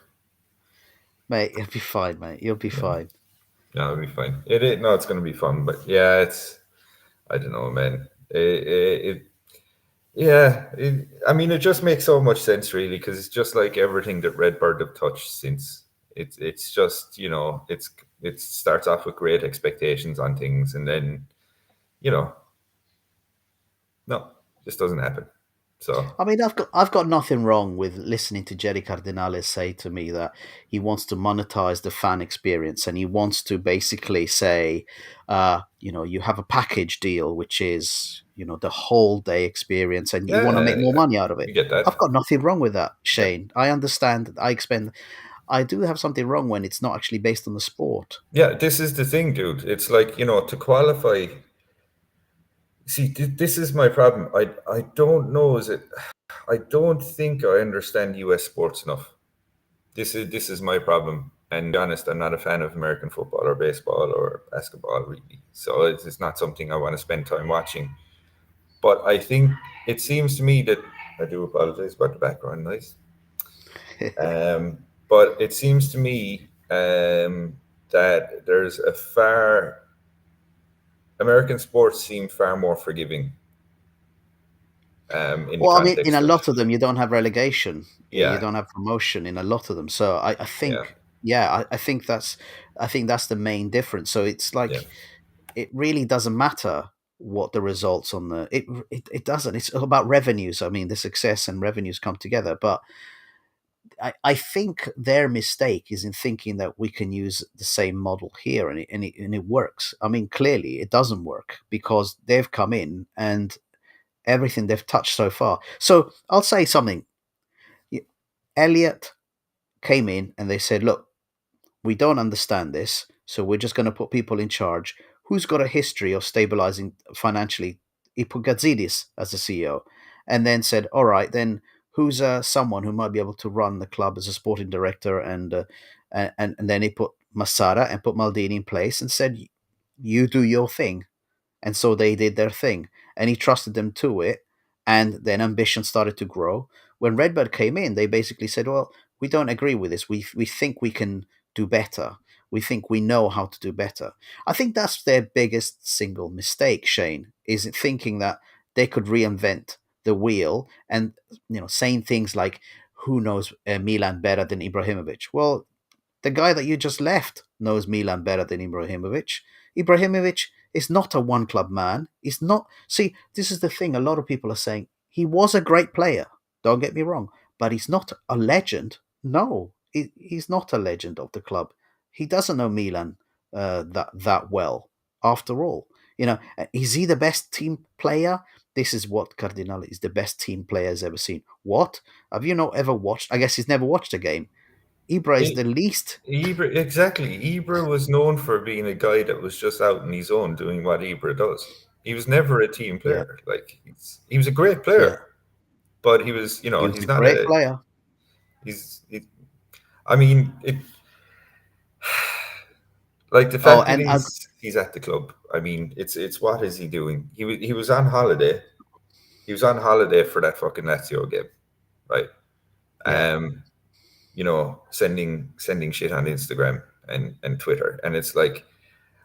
mate. You'll be fine, mate. You'll be Yeah, fine. no, it'll be fine. No, it's going to be fun, but yeah, I don't know, man. Yeah, I mean, it just makes so much sense, really, because it's just like everything that Redbird have touched since. It's just, it starts off with great expectations on things, and then, you know, no, just doesn't happen. So I mean, I've got nothing wrong with listening to Jerry Cardinales say to me that he wants to monetize the fan experience, and he wants to basically say, you have a package deal, which is the whole day experience, and you want to make yeah, more yeah, money out of it. we get I've that. got nothing wrong with that, Yeah, Shane. I understand. I do have something wrong when it's not actually based on the sport. yeah. This is the thing, dude. It's like, to qualify. See, this is my problem. I don't know. I don't think I understand U.S. sports enough. This is my problem. And to be honest, I'm not a fan of American football or baseball or basketball, really. So it's not something I want to spend time watching. But I think it seems to me that I do apologize about the background noise. But it seems to me that there's a far American sports seem far more forgiving in the Well, I mean, in a context of, lot of them, you don't have relegation. You yeah, don't have promotion in a lot of them. So I yeah, think, yeah, I think that's the main difference. So it's yeah. like it really doesn't matter what the results on it doesn't. It's all about revenues. I mean, the success and revenues come together. But I think their mistake is in thinking that we can use the same model here and it works. I mean, clearly it doesn't work because they've come in and everything they've touched so far. So I'll say something. Elliot came in and they said, look, we don't understand this, so we're just going to put people in charge. Who's got a history of stabilizing financially? He put Gazidis as the CEO and then said, all right, then who's someone who might be able to run the club as a sporting director? And then he put Masara and put Maldini in place and said, you do your thing. And so they did their thing, and he trusted them to it. And then ambition started to grow. When Redbird came in, they basically said, "Well, we don't agree with this. We think we can do better. We think we know how to do better." I think that's their biggest single mistake, Shane, is thinking that they could reinvent the wheel and saying things like, "Who knows Milan better than Ibrahimovic?" Well, the guy that you just left knows Milan better than Ibrahimovic. Ibrahimovic is not a one club man. He's not. See, this is the thing. A lot of people are saying he was a great player. Don't get me wrong, but he's not a legend. No, he's not a legend of the club. He doesn't know Milan that well. After all, is he the best team player? This is what Cardinale is the best team player has ever seen. What have you not ever watched? I guess he's never watched a game. Ibra is the least. Ibra, exactly. Ibra was known for being a guy that was just out on his own doing what Ibra does. He was never a team Yeah, player. Like he was a great yeah. player, but he was, He was he's a not great a. player. He, I mean, like the Oh, fact that and he's at the club. I mean, it's what is he doing? He was on holiday. He was on holiday for that fucking Lazio game, right? yeah, Um, sending shit on Instagram and Twitter, and it's like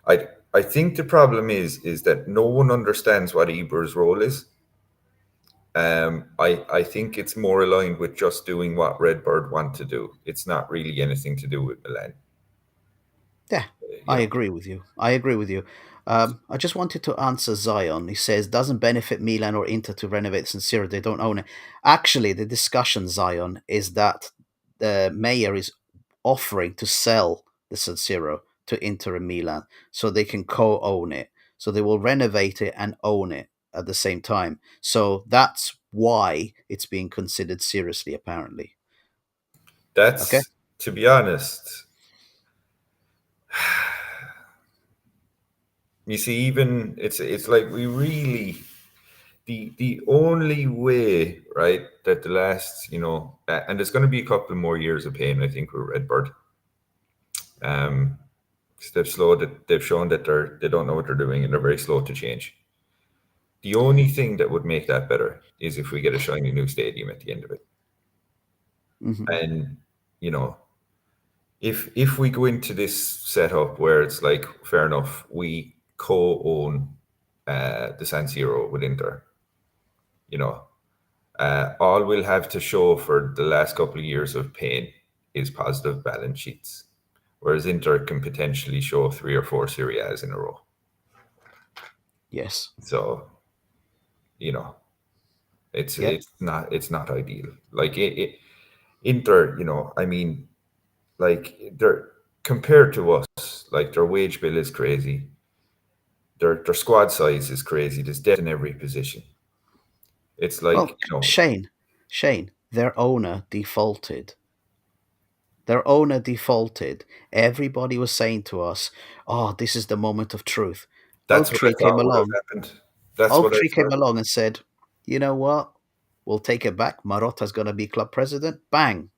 I think the problem is that no one understands what Eber's role is. I think it's more aligned with just doing what Redbird want to do. It's not really anything to do with Milan. yeah. You I know, agree with you. I agree with you. I just wanted to answer Zion. He says doesn't benefit Milan or Inter to renovate San Siro. They don't own it. Actually, the discussion, Zion, is that the mayor is offering to sell the San Siro to Inter and Milan so they can co-own it. So they will renovate it and own it at the same time. So that's why it's being considered seriously, apparently. Okay. that's to be honest. You see, even it's like we really the only way, right, that the last, and there's going to be a couple more years of pain, I think, with Redbird. 'Cause they've shown that they don't know what they're doing and they're very slow to change. The only thing that would make that better is if we get a shiny new stadium at the end of it. Hmm. And, you know, if we go into this setup where it's like fair enough, we co-own the San Siro with Inter, you know, all we'll have to show for the last couple of years of pain is positive balance sheets, whereas Inter can potentially show 3 or 4 Serie A's in a row. Yes. So you know, it's Yeah. it's not ideal. Like Inter, I mean, like they're compared to us, like their wage bill is crazy. Their squad size is crazy. There's depth in every position. It's like, Well, Shane, their owner defaulted. Their owner defaulted. Everybody was saying to us, "Oh, this is the moment of truth." that's Oak what I Tree came thought would along. have happened. That's Oak what I Tree came thought. along and said, "You know what? We'll take it back. Marotta's going to be club president." Bang!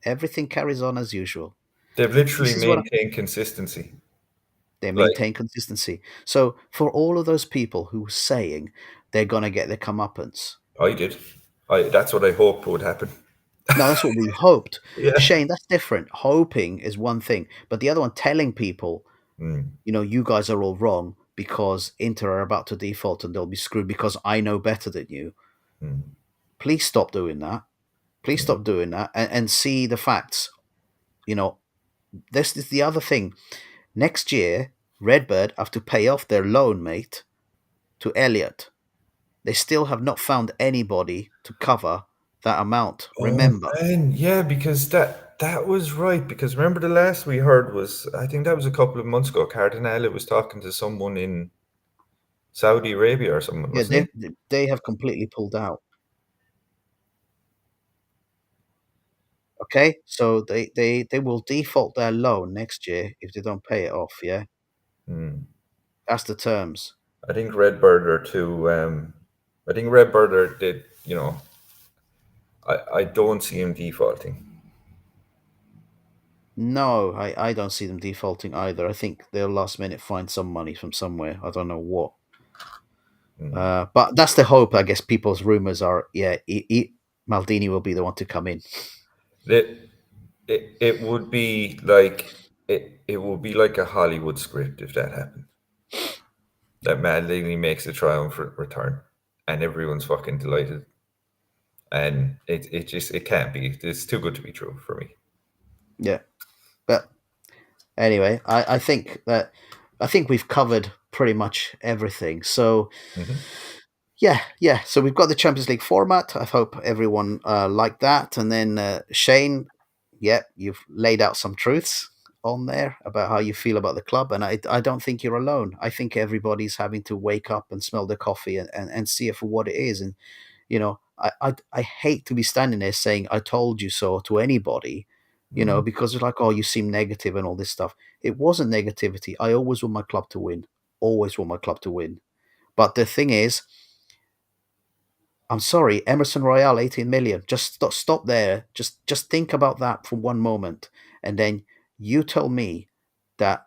Everything carries on as usual. They've This literally is what maintained consistency. they Like maintain consistency. So for all of those people who were saying they're going to get their comeuppance, I did. That's what I hoped would happen. now that's what we hoped. Yeah. Shane, that's different. Hoping is one thing, but the other one, telling people, Mm, you guys are all wrong because Inter are about to default and they'll be screwed because I know better than you. mm, Please stop doing that. Please yeah. stop doing that and see the facts. You know, this is the other thing. Next year, Redbird have to pay off their loan, mate, to Elliot. They still have not found anybody to cover that amount. Oh Remember. man, yeah, because that was right. Because remember the last we heard was, I think that was a couple of months ago. Cardinale was talking to someone in Saudi Arabia or someone, Yeah, wasn't he? they have completely pulled out. Okay, so they will default their loan next year if they don't pay it off. Yeah, Mm. that's the terms. I think Redbird are too. I think Redbird are did. I don't see him defaulting. No, I don't see them defaulting either. I think they'll last minute find some money from somewhere. I don't know what. Mm. But that's the hope. I guess people's rumors are, yeah, Maldini will be the one to come in. It, it would be like it would be like a Hollywood script if that happened. That Maldini makes a triumphant return, and everyone's fucking delighted. And it can't be. It's too good to be true for me. Yeah, but anyway, I think we've covered pretty much everything. So Hmm. yeah. So we've got the Champions League format. I hope everyone liked that. And then Shane, yeah, you've laid out some truths on there about how you feel about the club, and I don't think you're alone. I think everybody's having to wake up and smell the coffee and see it for what it is. And I hate to be standing there saying I told you so to anybody, Mm. because it's like, oh, you seem negative and all this stuff. It wasn't negativity. I always want my club to win. Always want my club to win. But the thing is, I'm sorry, Emerson Royale, 18 million. Just stop there. Just think about that for one moment, and then you tell me that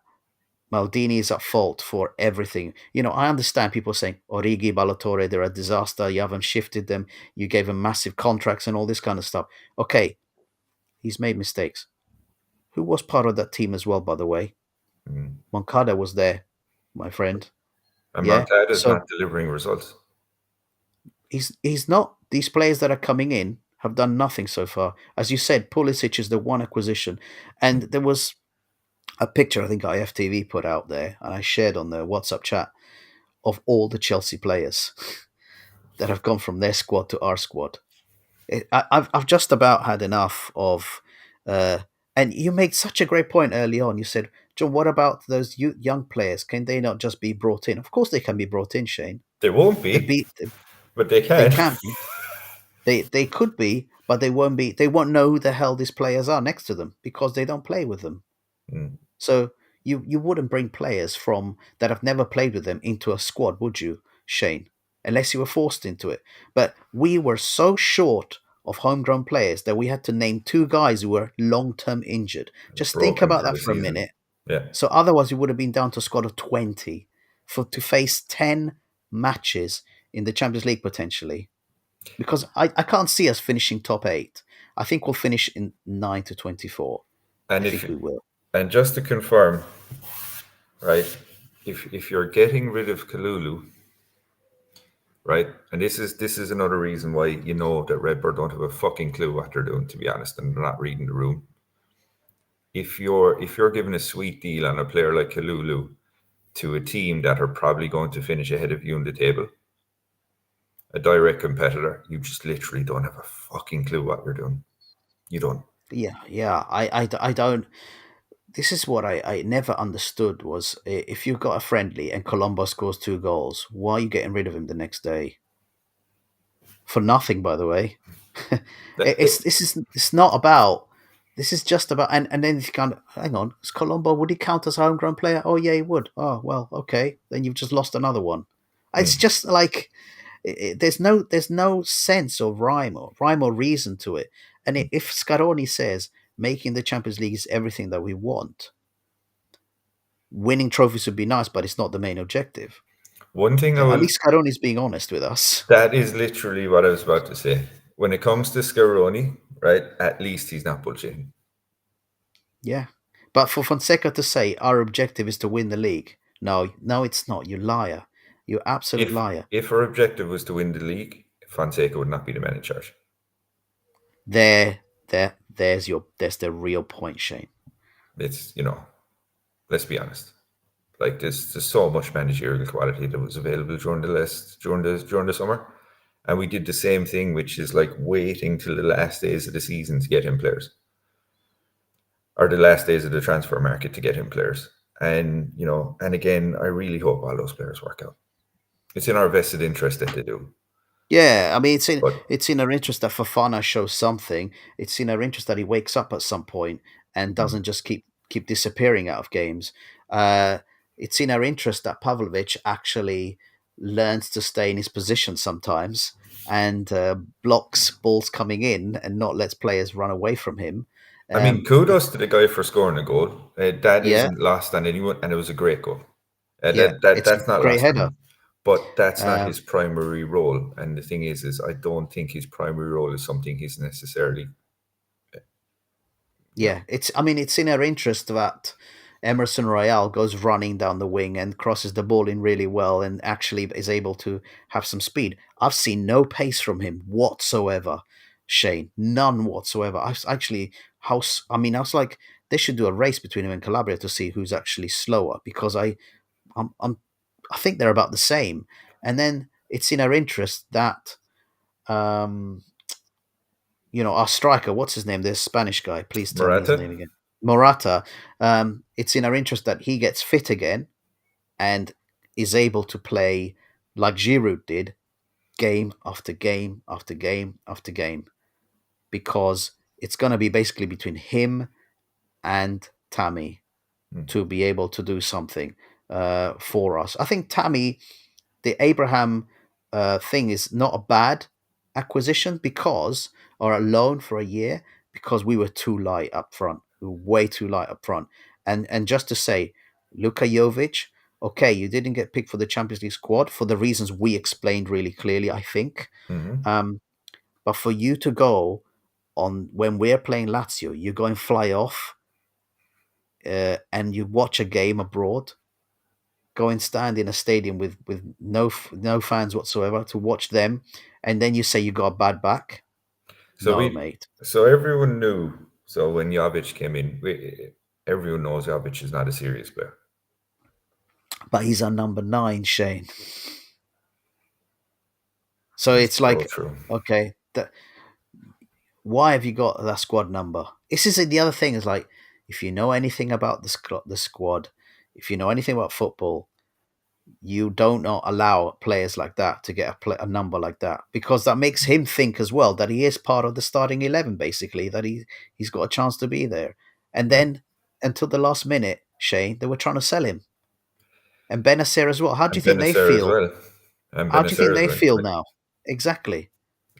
Maldini is at fault for everything. I understand people saying Origi, Ballatore, they're a disaster. You haven't shifted them. You gave them massive contracts and all this kind of stuff. Okay, he's made mistakes. Who was part of that team as well, by the way? Mm. Moncada was there, my friend. And Yeah. Moncada's So not delivering results. he's not. These players that are coming in have done nothing so far. As you said, Pulisic is the one acquisition. And there was a picture I think IFTV put out there, and I shared on the WhatsApp chat of all the Chelsea players that have gone from their squad to our squad. I've just about had enough of. And you made such a great point early on. You said, John, what about those young players? Can they not just be brought in? Of course, they can be brought in, Shane. They won't They be, be but they they can. can be. They could be, but they won't be. They won't know who the hell these players are next to them because they don't play with them. Mm. So you wouldn't bring players from that have never played with them into a squad, would you, Shane? Unless you were forced into it. But we were so short of homegrown players that we had to name two guys who were long-term injured. Just think Broken about for that the for a season. minute. Yeah. So otherwise, we would have been down to a squad of 20 for to face 10 matches in the Champions League potentially. Because I can't see us finishing top eight. I think we'll finish in 9 to 24. I And if think we will. and just to confirm, right? If you're getting rid of Kalulu, right? And this is another reason why you know that Redbird don't have a fucking clue what they're doing, to be honest, and they're not reading the room. If you're giving a sweet deal on a player like Kalulu to a team that are probably going to finish ahead of you in the table, a direct competitor, you just literally don't have a fucking clue what you're doing. You don't. Yeah. I don't. This is what I never understood was if you've got a friendly and Colombo scores 2 goals, why are you getting rid of him the next day? For nothing, by the way. It's not about. This is just about, and then you kind of hang on. Is Colombo, would he count as a homegrown player? Oh yeah, he would. Oh well, okay. Then you've just lost another one. It's Hmm. just like there's no sense or rhyme or reason to it. And if Scaroni says making the Champions League is everything that we want, winning trophies would be nice, but it's not the main objective. One thing I At will. least Scaroni's being honest with us. That is literally what I was about to say. When it comes to Scaroni, right? At least he's not bullshitting. Yeah. But for Fonseca to say our objective is to win the league, no, it's not. You liar. You absolute If liar. if our objective was to win the league, Fonseca would not be the man in charge. There's the real point, Shane. It's let's be honest. Like there's so much managerial quality that was available during the summer, and we did the same thing, which is like waiting till the last days of the season to get in players, or the last days of the transfer market to get in players. And again, I really hope all those players work out. It's in our vested interest that they do. Yeah, I mean But it's in our interest that Fafana shows something. It's in our interest that he wakes up at some point and mm, doesn't just keep disappearing out of games. Uh, it's in our interest that Pavlovic actually learns to stay in his position sometimes and blocks balls coming in and not lets players run away from him. I mean, It kudos to the guy for scoring a goal. That Yeah, isn't lost on anyone, and it was a great goal. yeah, it's a That's not great lost on header. him. But that's not Um, his primary role. And the thing is I don't think his primary role is something he's necessarily, you know. Yeah, it's in our interest that Emerson Royale goes running down the wing and crosses the ball in really well and actually is able to have some speed. I've seen no pace from him whatsoever, Shane. None whatsoever. I've actually I was like they should do a race between him and Calabria to see who's actually slower because I'm I think they're about the same. And then it's in our interest that um our striker, what's his name? This Spanish guy. Please tell me his Morata? name again. Morata. It's in our interest that he gets fit again and is able to play like Giroud did, game after game after game after game, because it's going to be basically between him and Tammy Hmm. to be able to do something for us. I think Tammy, the Abraham thing is not a bad acquisition because, or a loan for a year, because we were too light up front. We were way too light up front. And just to say, Luka Jovic, okay, you didn't get picked for the Champions League squad for the reasons we explained really clearly, I think. Hmm. Um, but for you to go on when we're playing Lazio, you go and fly off and you watch a game abroad, go and stand in a stadium with no fans whatsoever to watch them, and then you say you got a bad back. So No, we, mate. so everyone knew. So when Jovic came in, everyone knows Jovic is not a serious player. But he's our number 9, Shane. So It's it's so like, true. okay, why have you got that squad number? This is the other thing. Is like, if you know anything about the squad, if you know anything about football, you don't not allow players like that to get a number like that because that makes him think as well that he is part of the starting 11, basically that he's got a chance to be there. And Yeah. then until the last minute, Shane, they were trying to sell him, and Benacer as well. How do you And think they Benacer as feel? well. And How do you think Benacer as they well. feel now? Exactly.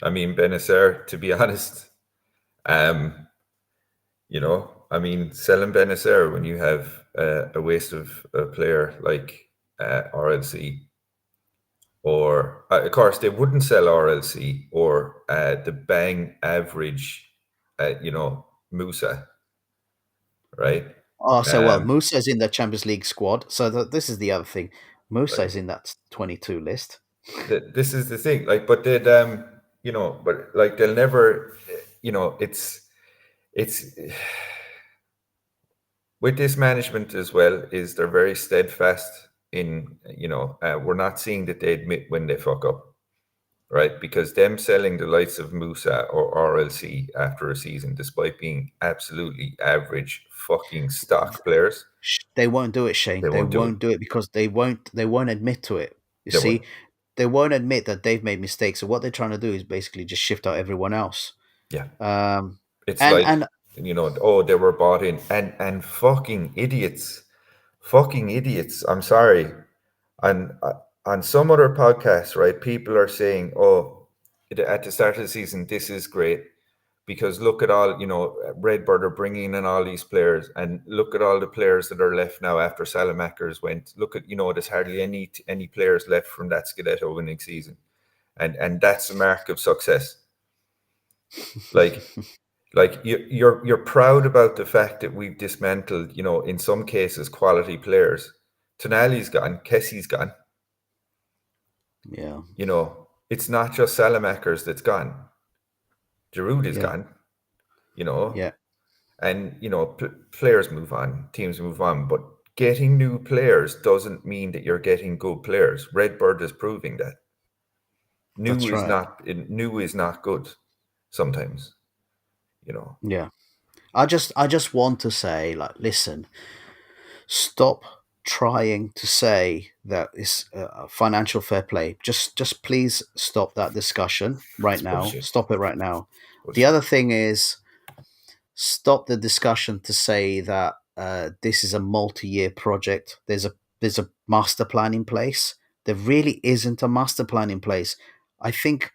I mean, Benacer, to be honest, um, I mean, selling Benacer when you have a waste of a player like RLC, or of course they wouldn't sell RLC or the bang average, Musa. right? Oh, so well, Um, Musa is in the Champions League squad. So this is the other thing. Musa is like in that 22 list. this is the thing. Like, but they'd but like they'll never, it's with this management as well is they're very steadfast in we're not seeing that they admit when they fuck up, right? Because them selling the likes of Musa or RLC after a season, despite being absolutely average fucking stock players, They won't do it, Shane. they They won't do it. won't do it because they won't admit to it. You They won't. see, they won't admit that they've made mistakes. So what they're trying to do is basically just shift out everyone else. Yeah. Um, It's and like, and oh, they were bought in, and fucking idiots. I'm sorry. And on some other podcasts, right, people are saying, oh, at the start of the season, this is great because look at all, Redbird are bringing in all these players, and look at all the players that are left now after Salamakers went. Look at, there's hardly any players left from that Scudetto winning season, and that's a mark of success. Like you're proud about the fact that we've dismantled, in some cases, quality players. Tonali's gone, Kessie's gone. yeah, It's not just Salamakers that's gone. Giroud is yeah, gone. yeah. And players move on, teams move on, but getting new players doesn't mean that you're getting good players. Redbird is proving that That's right. new is not good sometimes. Yeah. I just want to say, like, listen, stop trying to say that it's financial fair play. Just please stop that discussion right It's now. bullshit. Stop it right now. The Bullshit. other thing is, stop the discussion to say that this is a multi-year project. There's a master plan in place. There really isn't a master plan in place. I think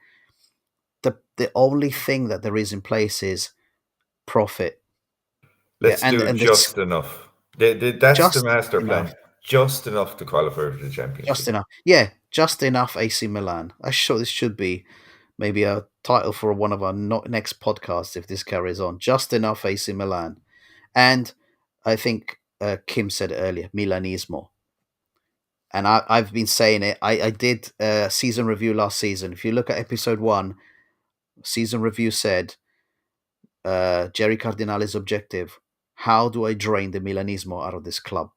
the only thing that there is in place is profit. Yeah, Let's do and it's just enough. That's the just master enough. plan. Just enough to qualify for the Just championship. enough. Yeah, just enough AC Milan. I'm sure this should be maybe a title for one of our next podcasts if this carries on. Just enough AC Milan. And I think Kim said it earlier, Milanismo. And I've been saying it. I did a season review last season. If you look at episode 1, season review said Jerry Cardinale's objective: how do I drain the Milanismo out of this club?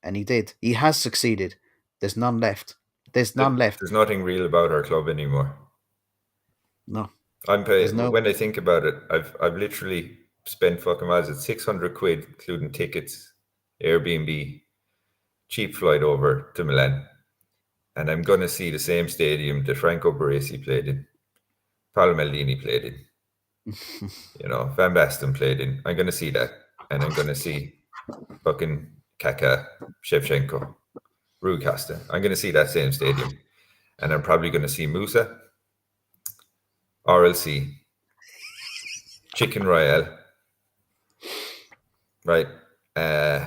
And he did. He has succeeded. There's none left. There's none left. There's nothing real about our club anymore. No, I'm there's no. when I think about it, I've literally spent fucking miles at 600 quid, including tickets, Airbnb, cheap flight over to Milan, and I'm gonna see the same stadium that Franco Baresi played in, Paolo Maldini played in, Van Basten played in. I'm gonna see that, and I'm gonna see fucking Kaka, Shevchenko, Rui Costa. I'm gonna see that same stadium, and I'm probably gonna see Musa, RLC, Chicken Royale, right? Uh,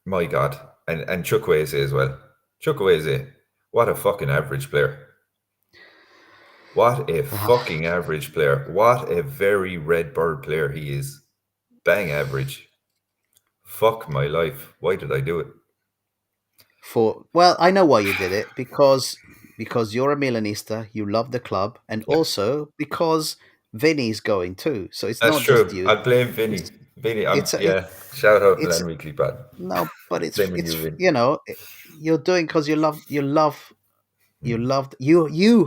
my God, and Chukwueze as well. Chukwueze, what a fucking average player. What a fucking average player. What a very red bird player he is. Bang average. Fuck my life. Why did I do it? Well, I know why you did it, because you're a Milanista, you love the club, and Yeah, also because Vinny's going too. So it's that's not just true. you. I'll blame Vinny. It's Vinny, it's yeah. Shout out it's Milan Weekly Pod. no, but Blaming it's you, Vin. you're doing because you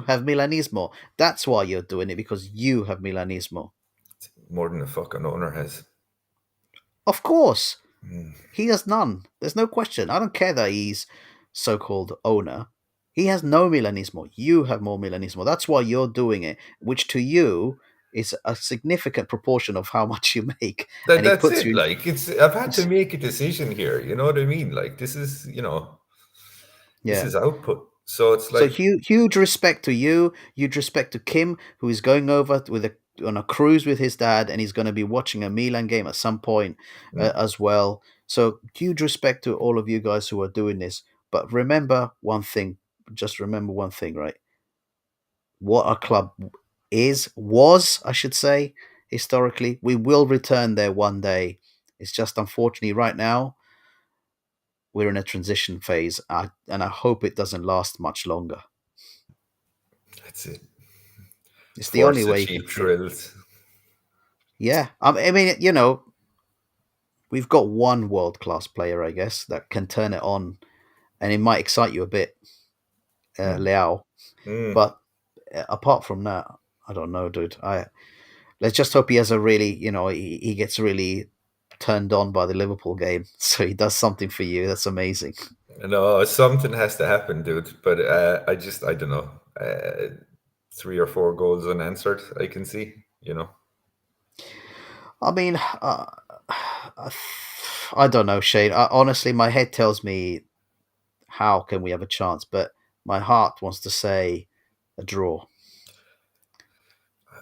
have Milanismo. That's why you're doing it, because you have Milanismo. More than the fucking owner has. Of course, he has none. There's no question. I don't care that he's so-called owner. He has no Milanismo. You have more Milanismo. That's why you're doing it, which to you is a significant proportion of how much you make, and it That's puts it. you. Like I've had to make a decision here. You know what I mean? Like this Yeah. is output. So it's So like, huge respect to you. Huge respect to Kim, who is going over on a cruise with his dad, and he's going to be watching a Milan game at some point mm, as well. So huge respect to all of you guys who are doing this. But remember one thing. Just remember one thing, right? What our club was, I should say, historically. We will return there one day. It's just unfortunately right now we're in a transition phase, and I hope it doesn't last much longer. That's it. It's the only Force the way you can cheap feel. thrills. Yeah, I mean, we've got one world class player, I guess, that can turn it on, and it might excite you a bit, Mm. Liao. Mm. But apart from that, I don't know, dude. Let's just hope he has a really, he gets really turned on by the Liverpool game, so he does something for you. That's amazing. No, something has to happen, dude. But I don't know. 3 or 4 goals unanswered, I can see, you know. I mean, I don't know, Shane. Honestly, my head tells me how can we have a chance, but my heart wants to say a draw.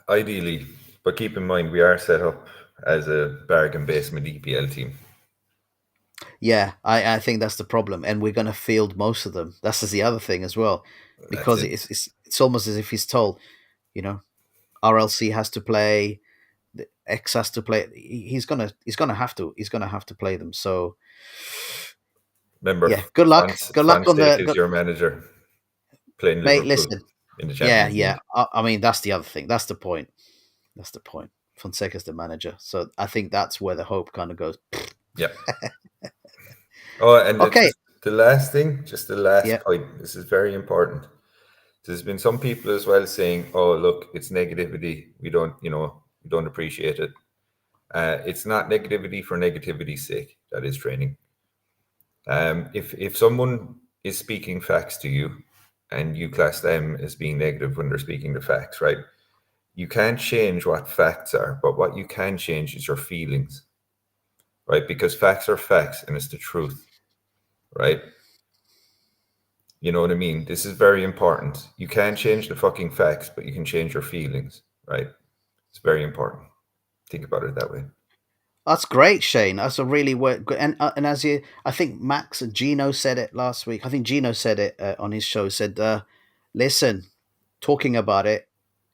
Ideally, but keep in mind we are set up as a bargain basement EPL team. Yeah, I think that's the problem, and we're going to field most of them. That's the other thing as well, That's because it. it's almost as if he's told, you know, RLC has to play, the X has to play. He's gonna have to play them. So Remember, yeah, good luck. Good luck on Fonseca the is your manager playing mate. Liverpool Listen, in the yeah, Champions yeah. League. I mean, that's the other thing. That's the point. That's the point. Fonseca's the manager, so I think that's where the hope kind of goes. Yeah. Oh, and Okay. just the last thing, just the last Yeah. point. This is very important. There's been some people as well saying, "Oh, look, it's negativity. We don't appreciate it." It's not negativity for negativity's sake. That is training. If someone is speaking facts to you, and you class them as being negative when they're speaking the facts, right? You can't change what facts are, but what you can change is your feelings, right? Because facts are facts, and it's the truth, right? You know what I mean? This is very important. You can't change the fucking facts, but you can change your feelings, right? It's very important. Think about it that way. That's great, Shane. That's a really good. And as you, I think Max and Gino said it last week. I think Gino said it on his show. Said, "Listen, talking about it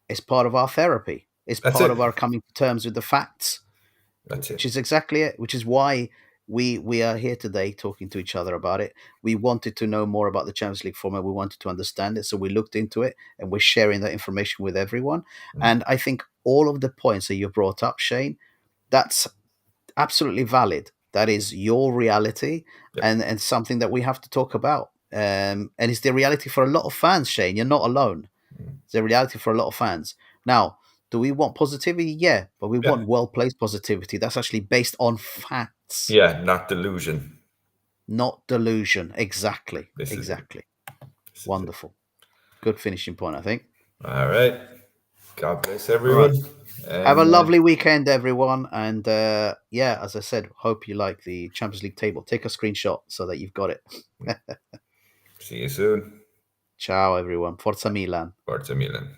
is part of our therapy. It's That's part it. of our coming to terms with the facts, That's which it. is exactly it. Which is why we are here today talking to each other about it. We wanted to know more about the Champions League format. We wanted to understand it, so we looked into it, and we're sharing that information with everyone. Mm. And I think all of the points that you brought up, Shane, that's absolutely valid. That is your reality, Yep. and something that we have to talk about. And it's the reality for a lot of fans, Shane. You're not alone. Mm. It's the reality for a lot of fans. Now, do we want positivity? Yeah, but we Yeah. want well placed positivity. That's actually based on facts, Yeah. Not delusion. not delusion. Exactly. This is it. Exactly. This is it. Wonderful. Good finishing point, I think. All right. God bless All right. everyone. Have a And lovely weekend, everyone. And yeah, as I said, hope you like the Champions League table. Take a screenshot so that you've got it. see you soon. Ciao, everyone. Forza Milan. Forza Milan.